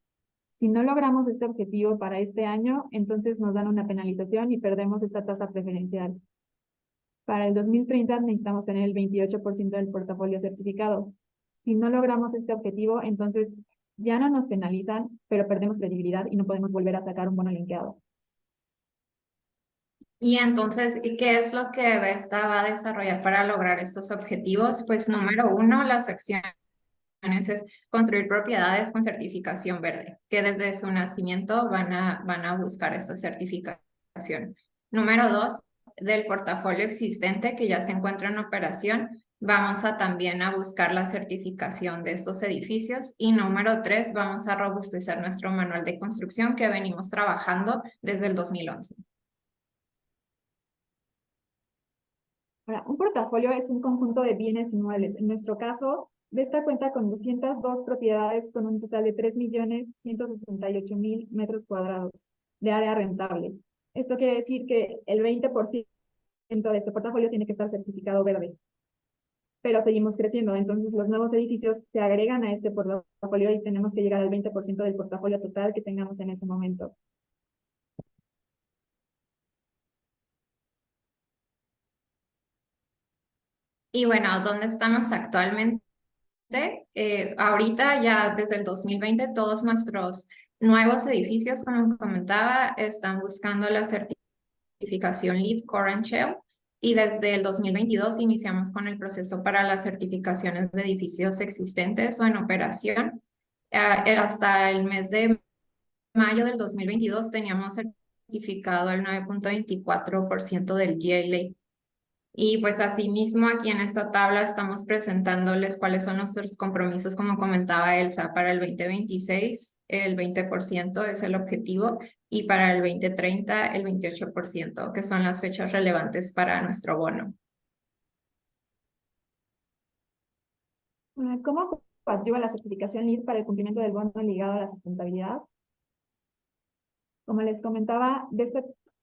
Si no logramos este objetivo para este año, entonces nos dan una penalización y perdemos esta tasa preferencial. Para el 2030 necesitamos tener el 28% del portafolio certificado. Si no logramos este objetivo, entonces ya no nos penalizan, pero perdemos credibilidad y no podemos volver a sacar un bono linkeado. Y entonces, ¿qué es lo que Vesta va a desarrollar para lograr estos objetivos? Pues número uno, las acciones es construir propiedades con certificación verde, que desde su nacimiento van a buscar esta certificación. Número dos, del portafolio existente que ya se encuentra en operación, vamos a también a buscar la certificación de estos edificios. Y número tres, vamos a robustecer nuestro manual de construcción que venimos trabajando desde el 2011. Ahora, un portafolio es un conjunto de bienes inmuebles. En nuestro caso, Vesta cuenta con 202 propiedades con un total de 3.168.000 metros cuadrados de área rentable. Esto quiere decir que el 20% de este portafolio tiene que estar certificado verde. Pero seguimos creciendo, entonces los nuevos edificios se agregan a este portafolio y tenemos que llegar al 20% del portafolio total que tengamos en ese momento. Y bueno, ¿dónde estamos actualmente? Ahorita ya desde el 2020 todos nuestros nuevos edificios, como comentaba, están buscando la certificación LEED Core and Shell y desde el 2022 iniciamos con el proceso para las certificaciones de edificios existentes o en operación. Hasta el mes de mayo del 2022 teníamos certificado el 9.24% del GLA. Y pues asimismo aquí en esta tabla estamos presentándoles cuáles son nuestros compromisos, como comentaba Elsa, para el 2026 el 20% es el objetivo y para el 2030 el 28%, que son las fechas relevantes para nuestro bono. ¿Cómo coadyuva la certificación LEED para el cumplimiento del bono ligado a la sustentabilidad? Como les comentaba,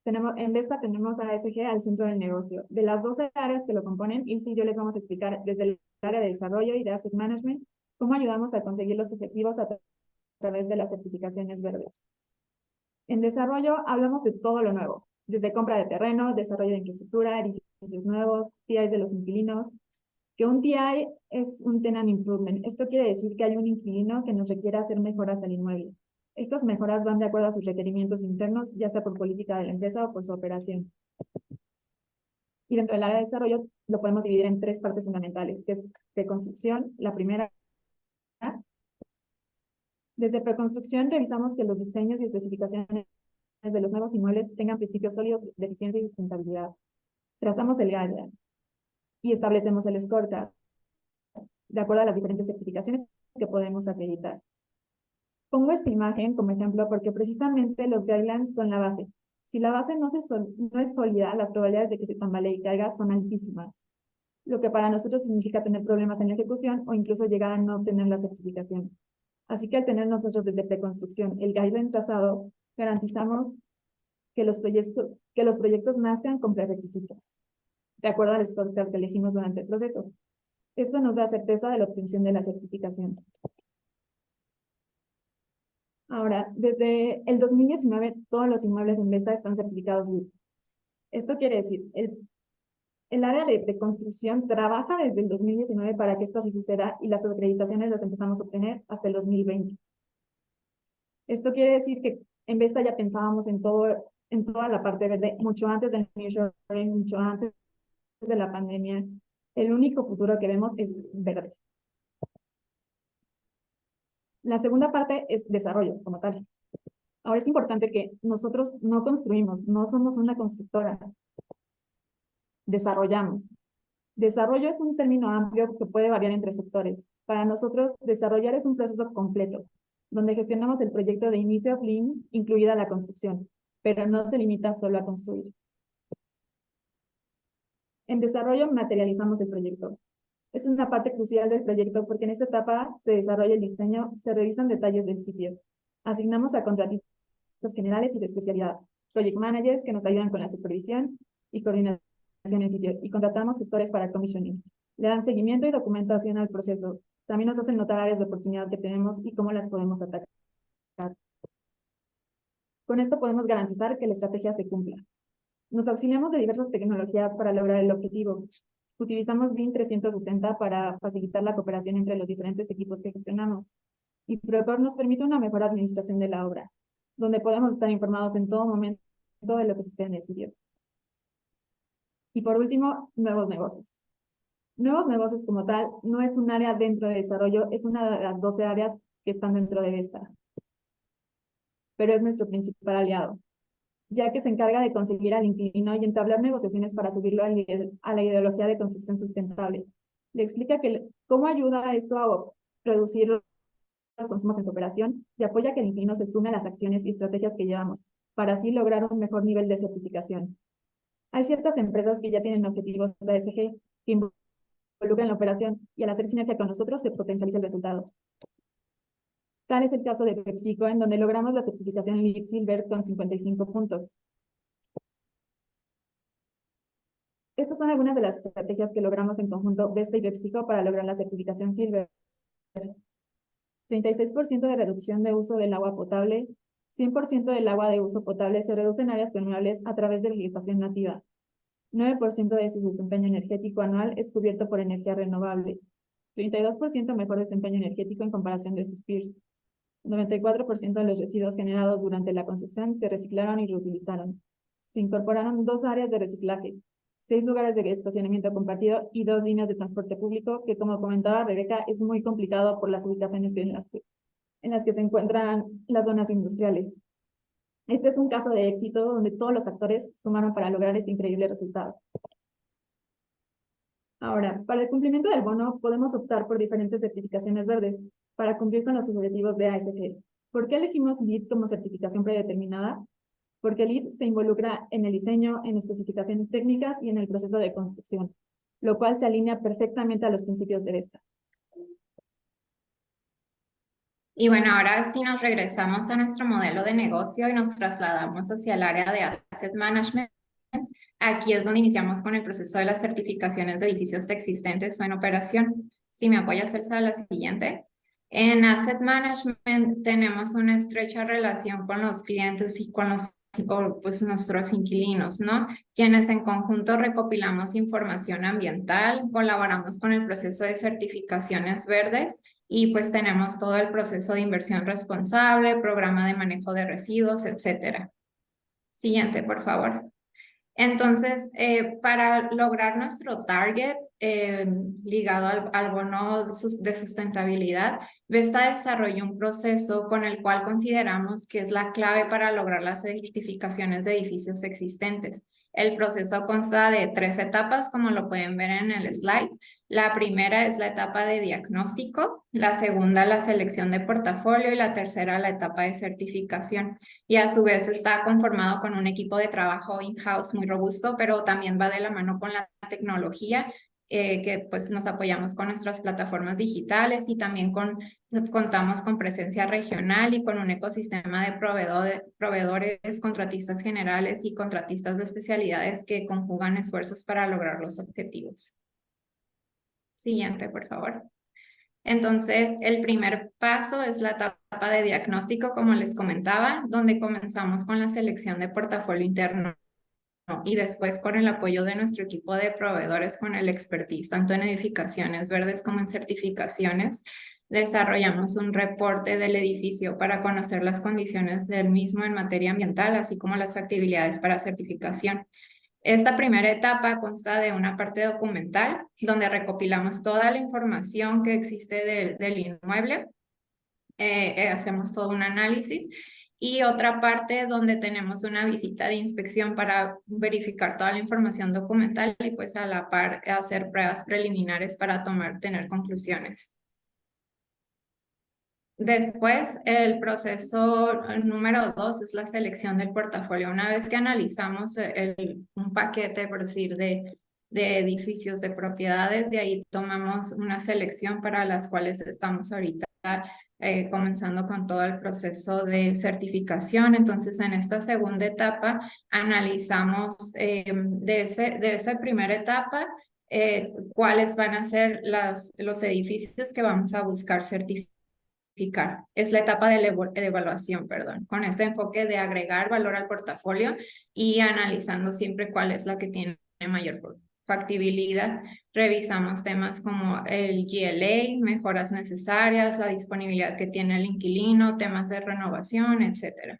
en Vesta tenemos a ASG al centro del negocio. De las 12 áreas que lo componen, y sí, yo les vamos a explicar desde el área de desarrollo y de asset management, cómo ayudamos a conseguir los objetivos a través de las certificaciones verdes. En desarrollo hablamos de todo lo nuevo, desde compra de terreno, desarrollo de infraestructura, edificios nuevos, TIs de los inquilinos, que un TI es un tenant improvement. Esto quiere decir que hay un inquilino que nos requiere hacer mejoras al inmueble. Estas mejoras van de acuerdo a sus requerimientos internos, ya sea por política de la empresa o por su operación. Y dentro del área de desarrollo lo podemos dividir en tres partes fundamentales, que es preconstrucción, la primera. Desde preconstrucción revisamos que los diseños y especificaciones de los nuevos inmuebles tengan principios sólidos de eficiencia y sustentabilidad. Trazamos el guideline y establecemos el scorecard de acuerdo a las diferentes certificaciones que podemos acreditar. Pongo esta imagen como ejemplo porque precisamente los guidelines son la base. Si la base no es sólida, las probabilidades de que se tambalee y caiga son altísimas, lo que para nosotros significa tener problemas en la ejecución o incluso llegar a no obtener la certificación. Así que al tener nosotros desde preconstrucción el guideline trazado, garantizamos que los proyectos nazcan con prerequisitos, de acuerdo al scorecard que elegimos durante el proceso. Esto nos da certeza de la obtención de la certificación. Ahora, desde el 2019, todos los inmuebles en Vesta están certificados LEED. Esto quiere decir, el área de construcción trabaja desde el 2019 para que esto así suceda y las acreditaciones las empezamos a obtener hasta el 2020. Esto quiere decir que en Vesta ya pensábamos en toda la parte verde, mucho antes del nearshoring, mucho antes de la pandemia. El único futuro que vemos es verde. La segunda parte es desarrollo como tal. Ahora es importante que nosotros no construimos, no somos una constructora. Desarrollamos. Desarrollo es un término amplio que puede variar entre sectores. Para nosotros, desarrollar es un proceso completo, donde gestionamos el proyecto de inicio a fin, incluida la construcción, pero no se limita solo a construir. En desarrollo materializamos el proyecto. Es una parte crucial del proyecto porque en esta etapa se desarrolla el diseño, se revisan detalles del sitio. Asignamos a contratistas generales y de especialidad, project managers que nos ayudan con la supervisión y coordinación en sitio, y contratamos gestores para commissioning. Le dan seguimiento y documentación al proceso. También nos hacen notar áreas de oportunidad que tenemos y cómo las podemos atacar. Con esto podemos garantizar que la estrategia se cumpla. Nos auxiliamos de diversas tecnologías para lograr el objetivo. Utilizamos BIM 360 para facilitar la cooperación entre los diferentes equipos que gestionamos. Y Procore nos permite una mejor administración de la obra, donde podemos estar informados en todo momento de lo que sucede en el sitio. Y por último, nuevos negocios. Nuevos negocios como tal no es un área dentro de desarrollo, es una de las 12 áreas que están dentro de Vesta. Pero es nuestro principal aliado, ya que se encarga de conseguir al inquilino y entablar negociaciones para subirlo a la ideología de construcción sustentable. Le explica cómo ayuda esto a reducir los consumos en su operación y apoya que el inquilino se sume a las acciones y estrategias que llevamos, para así lograr un mejor nivel de certificación. Hay ciertas empresas que ya tienen objetivos ASG que involucran la operación y al hacer sinergia con nosotros se potencializa el resultado. Tal es el caso de PepsiCo, en donde logramos la certificación LEED Silver con 55 puntos. Estas son algunas de las estrategias que logramos en conjunto Vesta y PepsiCo para lograr la certificación Silver. 36% de reducción de uso del agua potable, 100% del agua de uso potable se reduce en áreas permeables a través de vegetación nativa. 9% de su desempeño energético anual es cubierto por energía renovable. 32% mejor desempeño energético en comparación de sus peers. 94% de los residuos generados durante la construcción se reciclaron y reutilizaron. Se incorporaron 2 áreas de reciclaje, 6 lugares de estacionamiento compartido y 2 líneas de transporte público, que como comentaba Rebeca, es muy complicado por las ubicaciones en las que se encuentran las zonas industriales. Este es un caso de éxito donde todos los actores sumaron para lograr este increíble resultado. Ahora, para el cumplimiento del bono, podemos optar por diferentes certificaciones verdes para cumplir con los objetivos de ASG. ¿Por qué elegimos LEED como certificación predeterminada? Porque LEED se involucra en el diseño, en especificaciones técnicas y en el proceso de construcción, lo cual se alinea perfectamente a los principios de Vesta. Y bueno, ahora sí nos regresamos a nuestro modelo de negocio y nos trasladamos hacia el área de Asset Management. Aquí es donde iniciamos con el proceso de las certificaciones de edificios existentes o en operación. Si me apoyas, Elsa, a la siguiente. En Asset Management tenemos una estrecha relación con los clientes y con pues nuestros inquilinos, ¿no? Quienes en conjunto recopilamos información ambiental, colaboramos con el proceso de certificaciones verdes y pues tenemos todo el proceso de inversión responsable, programa de manejo de residuos, etcétera. Siguiente, por favor. Entonces, para lograr nuestro target ligado al bono de sustentabilidad, Vesta desarrolló un proceso con el cual consideramos que es la clave para lograr las certificaciones de edificios existentes. El proceso consta de 3 etapas, como lo pueden ver en el slide. La primera es la etapa de diagnóstico, la segunda la selección de portafolio y la tercera la etapa de certificación. Y a su vez está conformado con un equipo de trabajo in-house muy robusto, pero también va de la mano con la tecnología, que pues nos apoyamos con nuestras plataformas digitales y también contamos con presencia regional y con un ecosistema de proveedores, contratistas generales y contratistas de especialidades que conjugan esfuerzos para lograr los objetivos. Siguiente, por favor. Entonces, el primer paso es la etapa de diagnóstico, como les comentaba, donde comenzamos con la selección de portafolio interno y después con el apoyo de nuestro equipo de proveedores con el expertise, tanto en edificaciones verdes como en certificaciones. Desarrollamos un reporte del edificio para conocer las condiciones del mismo en materia ambiental, así como las factibilidades para certificación. Esta primera etapa consta de una parte documental donde recopilamos toda la información que existe del inmueble, hacemos todo un análisis y otra parte donde tenemos una visita de inspección para verificar toda la información documental y pues a la par hacer pruebas preliminares para tener conclusiones. Después, el proceso número 2 es la selección del portafolio. Una vez que analizamos un paquete, por decir, de edificios, de propiedades, de ahí tomamos una selección para las cuales estamos ahorita comenzando con todo el proceso de certificación. Entonces, en esta segunda etapa, analizamos de esa primera etapa cuáles van a ser los edificios que vamos a buscar certificar certificar. Es la etapa de de evaluación, perdón, con este enfoque de agregar valor al portafolio y analizando siempre cuál es la que tiene mayor factibilidad. Revisamos temas como el GLA, mejoras necesarias, la disponibilidad que tiene el inquilino, temas de renovación, etcétera.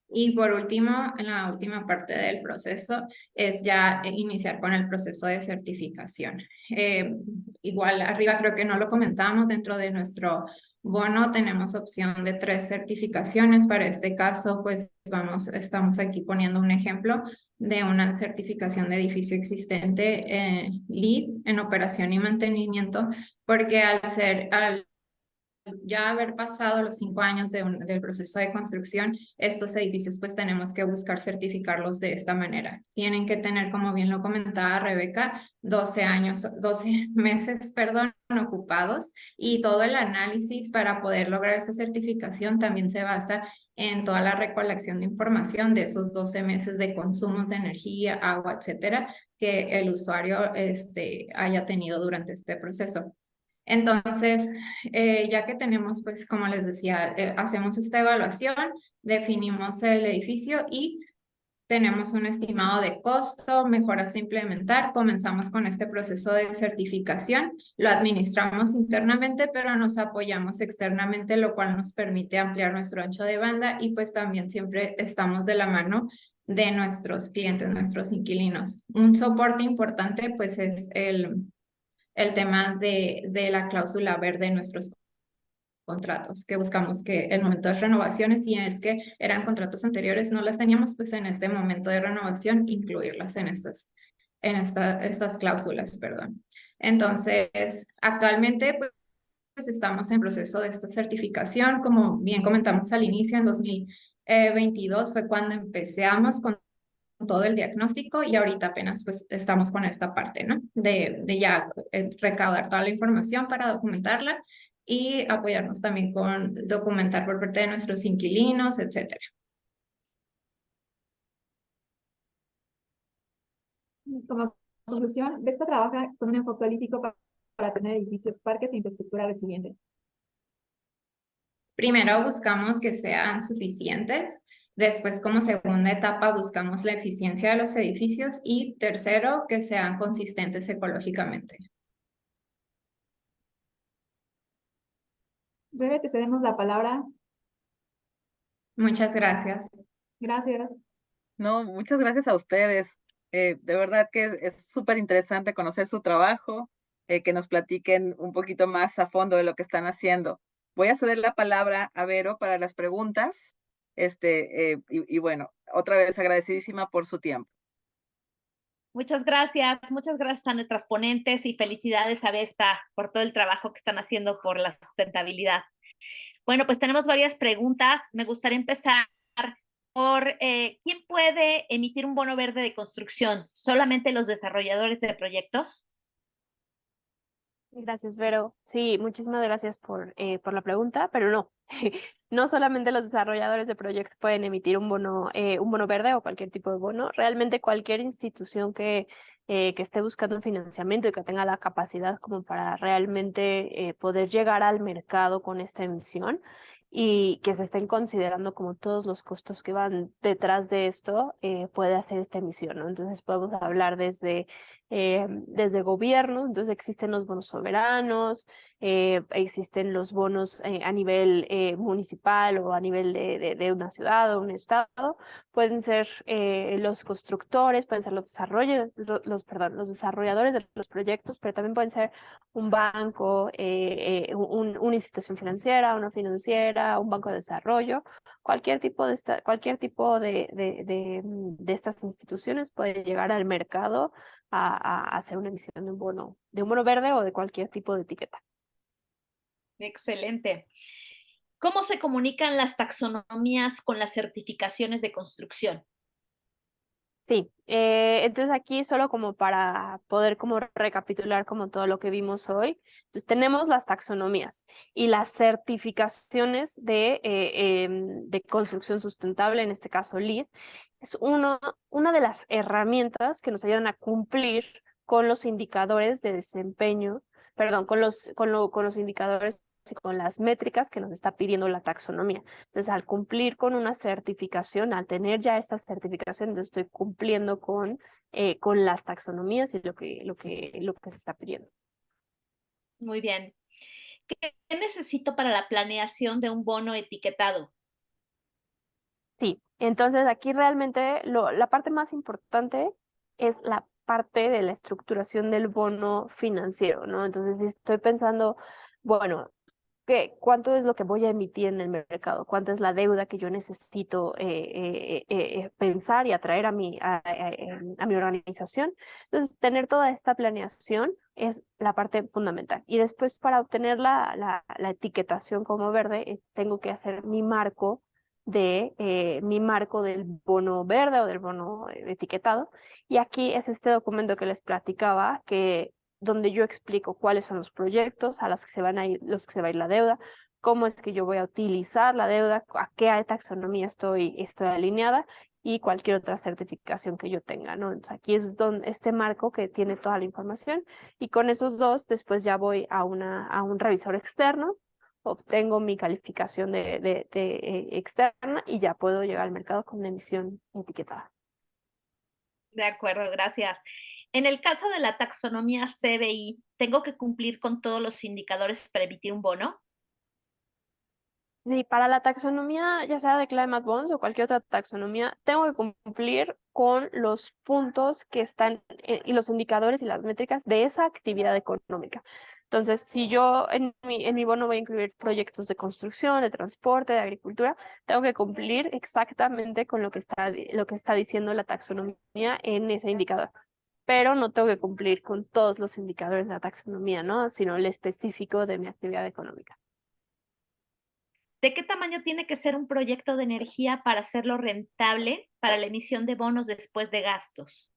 Y por último, en la última parte del proceso es ya iniciar con el proceso de certificación. Igual arriba creo que no lo comentamos, dentro de nuestro bono tenemos opción de 3 certificaciones. Para este caso, pues estamos aquí poniendo un ejemplo de una certificación de edificio existente LEED en operación y mantenimiento, porque al ya haber pasado los 5 años del proceso de construcción, estos edificios pues tenemos que buscar certificarlos de esta manera. Tienen que tener, como bien lo comentaba Rebeca, 12 meses, perdón, ocupados, y todo el análisis para poder lograr esa certificación también se basa en toda la recolección de información de esos 12 meses de consumos de energía, agua, etcétera, que el usuario haya tenido durante este proceso. Entonces, ya que tenemos, pues, como les decía, hacemos esta evaluación, definimos el edificio y tenemos un estimado de costo, mejoras a implementar, comenzamos con este proceso de certificación, lo administramos internamente, pero nos apoyamos externamente, lo cual nos permite ampliar nuestro ancho de banda y pues también siempre estamos de la mano de nuestros clientes, nuestros inquilinos. Un soporte importante, pues, es el tema de la cláusula verde en nuestros contratos, que buscamos que el momento de renovaciones, si es que eran contratos anteriores, no las teníamos, pues en este momento de renovación, incluirlas en estas cláusulas, perdón. Entonces, actualmente, pues estamos en proceso de esta certificación. Como bien comentamos al inicio, en 2022 fue cuando empezamos con todo el diagnóstico y ahorita apenas pues estamos con esta parte, ¿no? De ya recaudar toda la información para documentarla y apoyarnos también con documentar por parte de nuestros inquilinos, etcétera. Como conclusión, Vesta trabaja con un enfoque holístico para tener edificios, parques e infraestructura resiliente. Primero buscamos que sean suficientes. Después, como segunda etapa, buscamos la eficiencia de los edificios y tercero, que sean consistentes ecológicamente. Bebe, te cedemos la palabra. Muchas gracias. Gracias. No, muchas gracias a ustedes. De verdad que es súper interesante conocer su trabajo, que nos platiquen un poquito más a fondo de lo que están haciendo. Voy a ceder la palabra a Vero para las preguntas. Y bueno, otra vez agradecidísima por su tiempo. Muchas gracias a nuestras ponentes y felicidades a Vesta por todo el trabajo que están haciendo por la sustentabilidad. Bueno, pues tenemos varias preguntas. Me gustaría empezar por ¿quién puede emitir un bono verde de construcción? ¿Solamente los desarrolladores de proyectos? Gracias, Vero. Sí, muchísimas gracias por la pregunta, pero no. No solamente los desarrolladores de proyectos pueden emitir un bono verde o cualquier tipo de bono. Realmente cualquier institución que esté buscando un financiamiento y que tenga la capacidad como para realmente poder llegar al mercado con esta emisión y que se estén considerando como todos los costos que van detrás de esto, puede hacer esta emisión, ¿no? Entonces podemos hablar desde gobierno, entonces existen los bonos soberanos, existen los bonos a nivel municipal o a nivel de una ciudad o un estado, pueden ser los constructores, pueden ser los desarrolladores de los proyectos, pero también pueden ser un banco, una institución financiera, una financiera, un banco de desarrollo, cualquier tipo de estas instituciones puede llegar al mercado a hacer una emisión de un bono verde o de cualquier tipo de etiqueta. Excelente. ¿Cómo se comunican las taxonomías con las certificaciones de construcción? Sí, entonces aquí solo como para poder como recapitular como todo lo que vimos hoy, entonces tenemos las taxonomías y las certificaciones de construcción sustentable, en este caso LEED, es una de las herramientas que nos ayudan a cumplir con los indicadores de desempeño, perdón, con los indicadores y con las métricas que nos está pidiendo la taxonomía. Entonces, al cumplir con una certificación, al tener ya esta certificación, yo estoy cumpliendo con las taxonomías y lo que se está pidiendo. Muy bien. ¿Qué necesito para la planeación de un bono etiquetado? Sí, entonces aquí realmente la parte más importante es la parte de la estructuración del bono financiero, ¿no? Entonces, si estoy pensando, bueno, ¿cuánto es lo que voy a emitir en el mercado? ¿Cuánto es la deuda que yo necesito pensar y atraer a mi organización? Entonces, tener toda esta planeación es la parte fundamental. Y después, para obtener la etiquetación como verde, tengo que hacer mi marco del bono verde o del bono etiquetado. Y aquí es este documento que les platicaba, donde yo explico cuáles son los proyectos a los que se van a ir, los que se va a ir la deuda, cómo es que yo voy a utilizar la deuda, a qué taxonomía estoy alineada y cualquier otra certificación que yo tenga, ¿no? Entonces aquí es donde este marco que tiene toda la información y con esos dos después ya voy a un revisor externo, obtengo mi calificación externa y ya puedo llegar al mercado con una emisión etiquetada. De acuerdo, gracias. En el caso de la taxonomía CBI, ¿tengo que cumplir con todos los indicadores para emitir un bono? Sí, para la taxonomía, ya sea de Climate Bonds o cualquier otra taxonomía, tengo que cumplir con los puntos que están y los indicadores y las métricas de esa actividad económica. Entonces, si yo en mi bono voy a incluir proyectos de construcción, de transporte, de agricultura, tengo que cumplir exactamente con lo que está diciendo la taxonomía en ese indicador. Pero no tengo que cumplir con todos los indicadores de la taxonomía, ¿no? Sino el específico de mi actividad económica. ¿De qué tamaño tiene que ser un proyecto de energía para hacerlo rentable para la emisión de bonos después de gastos?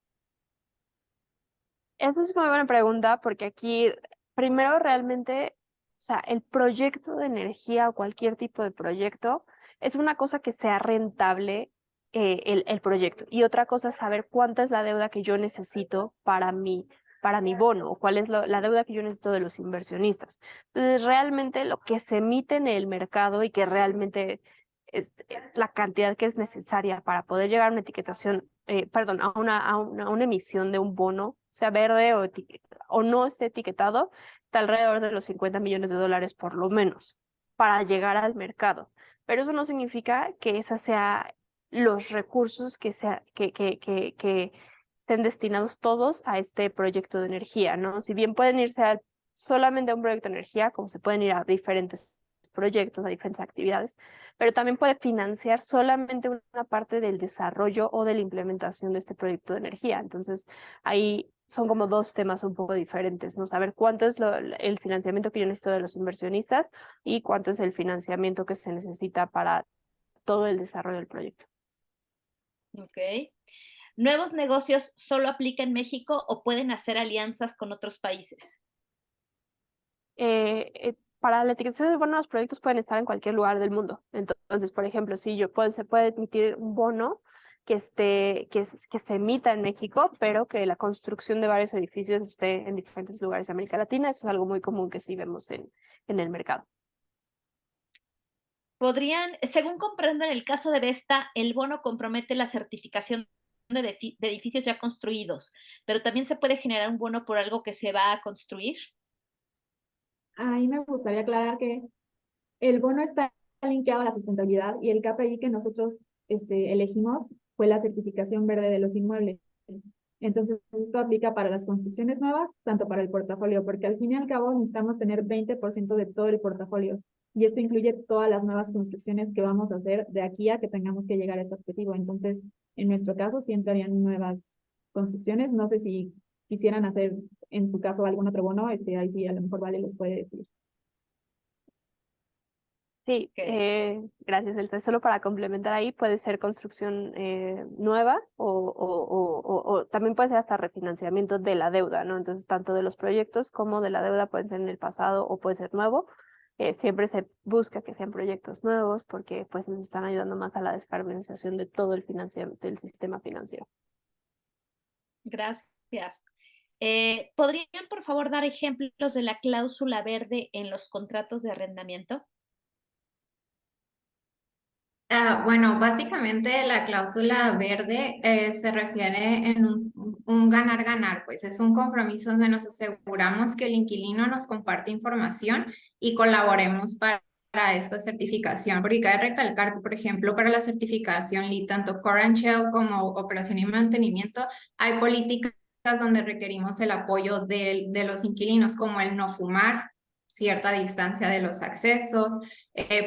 Esa es muy buena pregunta porque aquí, primero realmente, o sea, el proyecto de energía o cualquier tipo de proyecto es una cosa que sea rentable el proyecto. Y otra cosa es saber cuánta es la deuda que yo necesito para mi bono o cuál es la deuda que yo necesito de los inversionistas. Entonces, realmente lo que se emite en el mercado y que realmente es la cantidad que es necesaria para poder llegar a una etiquetación, perdón, a una emisión de un bono, sea verde o no esté etiquetado, está alrededor de los 50 millones de dólares por lo menos para llegar al mercado. Pero eso no significa que esos sean los recursos que estén destinados todos a este proyecto de energía, ¿no? Si bien pueden irse solamente a un proyecto de energía, como se pueden ir a diferentes proyectos, a diferentes actividades, pero también puede financiar solamente una parte del desarrollo o de la implementación de este proyecto de energía. Entonces, ahí son como dos temas un poco diferentes, ¿no? Saber cuánto es el financiamiento que yo necesito de los inversionistas y cuánto es el financiamiento que se necesita para todo el desarrollo del proyecto. Ok. ¿Nuevos negocios solo aplica en México o pueden hacer alianzas con otros países? Para la etiquetación de bono, los proyectos pueden estar en cualquier lugar del mundo. Entonces, por ejemplo, si se puede emitir un bono que se emita en México, pero que la construcción de varios edificios esté en diferentes lugares de América Latina. Eso es algo muy común que sí vemos en el mercado. Según comprendo en el caso de Vesta, el bono compromete la certificación de edificios ya construidos, pero también se puede generar un bono por algo que se va a construir. Ahí me gustaría aclarar que el bono está linkeado a la sustentabilidad y el KPI que nosotros elegimos fue la certificación verde de los inmuebles. Entonces, esto aplica para las construcciones nuevas, tanto para el portafolio, porque al fin y al cabo necesitamos tener 20% de todo el portafolio. Y esto incluye todas las nuevas construcciones que vamos a hacer de aquí a que tengamos que llegar a ese objetivo. Entonces, en nuestro caso, sí entrarían nuevas construcciones. No sé si quisieran hacer, en su caso, algún otro bono, ahí sí a lo mejor Vale les puede decir. Sí, Okay. gracias, Elsa. Solo para complementar ahí, puede ser construcción nueva o también puede ser hasta refinanciamiento de la deuda, ¿no? Entonces, tanto de los proyectos como de la deuda pueden ser en el pasado o puede ser nuevo. Siempre se busca que sean proyectos nuevos porque pues nos están ayudando más a la descarbonización de todo el financiamiento del sistema financiero. Gracias. ¿Podrían, por favor, dar ejemplos de la cláusula verde en los contratos de arrendamiento? Bueno, básicamente la cláusula verde se refiere en un ganar-ganar, pues es un compromiso donde nos aseguramos que el inquilino nos comparte información y colaboremos para esta certificación, porque cabe recalcar que, por ejemplo, para la certificación LEED, tanto Core and Shell como operación y mantenimiento, hay políticas donde requerimos el apoyo de los inquilinos, como el no fumar, cierta distancia de los accesos,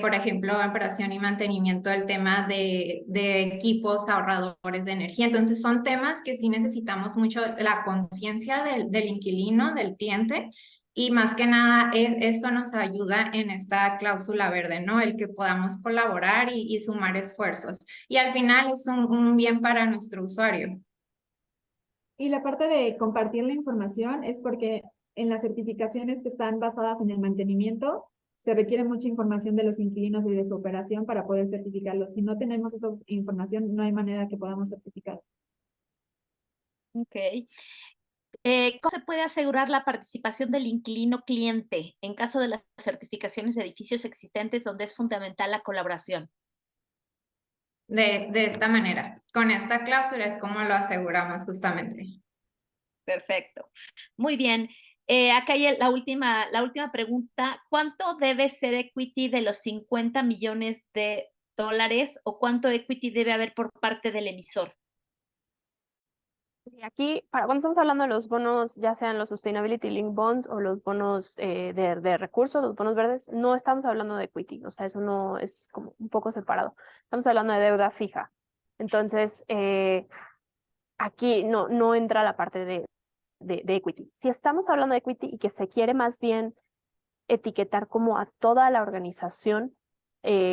por ejemplo, operación y mantenimiento, el tema de equipos ahorradores de energía. Entonces, son temas que sí necesitamos mucho la conciencia del inquilino, del cliente, y más que nada, esto nos ayuda en esta cláusula verde, ¿no? El que podamos colaborar y sumar esfuerzos. Y al final es un bien para nuestro usuario. Y la parte de compartir la información es porque en las certificaciones que están basadas en el mantenimiento, se requiere mucha información de los inquilinos y de su operación para poder certificarlos. Si no tenemos esa información, no hay manera que podamos certificar. Ok. ¿Cómo se puede asegurar la participación del inquilino cliente en caso de las certificaciones de edificios existentes donde es fundamental la colaboración? De esta manera, con esta cláusula es como lo aseguramos justamente. Perfecto. Muy bien. Acá hay la última pregunta. ¿Cuánto debe ser equity de los 50 millones de dólares o cuánto equity debe haber por parte del emisor? Y aquí, cuando estamos hablando de los bonos, ya sean los Sustainability Linked Bonds o los bonos de recursos, los bonos verdes, no estamos hablando de equity, o sea, eso no es como un poco separado. Estamos hablando de deuda fija. Entonces, aquí no entra la parte de equity. Si estamos hablando de equity y que se quiere más bien etiquetar como a toda la organización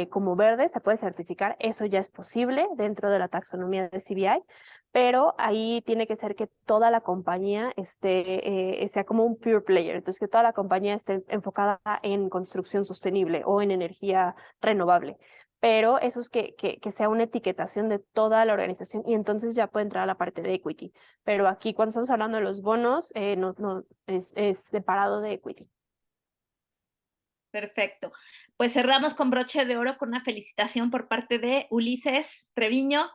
como verde, se puede certificar, eso ya es posible dentro de la taxonomía de CBI, pero ahí tiene que ser que toda la compañía sea como un pure player, entonces que toda la compañía esté enfocada en construcción sostenible o en energía renovable. Pero eso es que sea una etiquetación de toda la organización y entonces ya puede entrar a la parte de equity. Pero aquí cuando estamos hablando de los bonos, no es separado de equity. Perfecto. Pues cerramos con broche de oro con una felicitación por parte de Ulises Treviño,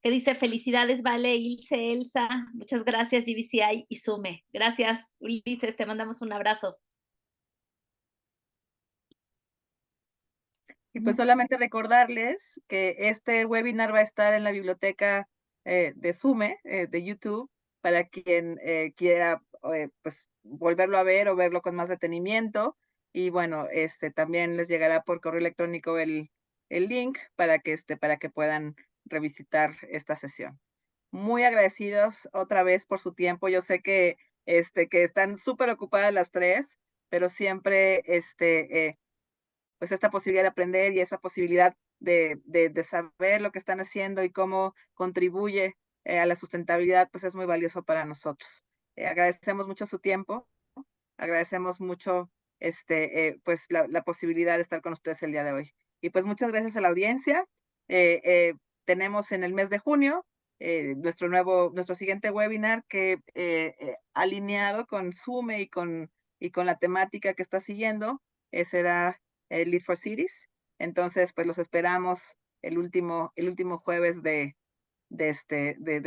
que dice felicidades, Vale, Ilse, Elsa, muchas gracias, DBCI y Sume. Gracias, Ulises, te mandamos un abrazo. Y pues solamente recordarles que este webinar va a estar en la biblioteca de Sume, de YouTube, para quien quiera pues volverlo a ver o verlo con más detenimiento. Y bueno, también les llegará por correo electrónico el link para que puedan revisitar esta sesión. Muy agradecidos otra vez por su tiempo. Yo sé que están súper ocupadas las tres, pero siempre pues esta posibilidad de aprender y esa posibilidad de saber lo que están haciendo y cómo contribuye a la sustentabilidad, pues es muy valioso para nosotros. Agradecemos mucho su tiempo, agradecemos mucho pues la posibilidad de estar con ustedes el día de hoy. Y pues muchas gracias a la audiencia. Tenemos en el mes de junio nuestro siguiente webinar que alineado con Sume y con la temática que está siguiendo, será Lead for Cities. Entonces, pues los esperamos el último jueves de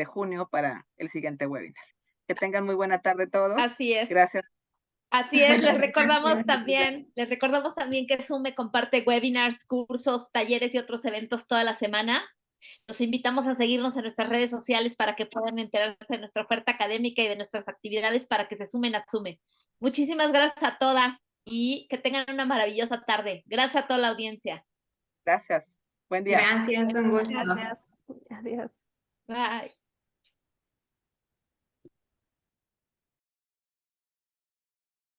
junio para el siguiente webinar. Que tengan muy buena tarde todos. Así es. Gracias. Así es, les recordamos también que Sume comparte webinars, cursos, talleres y otros eventos toda la semana. Los invitamos a seguirnos en nuestras redes sociales para que puedan enterarse de nuestra oferta académica y de nuestras actividades para que se sumen a Sume. Muchísimas gracias a todas y que tengan una maravillosa tarde. Gracias a toda la audiencia. Gracias. Buen día. Gracias, un gusto. Gracias. Adiós. Bye.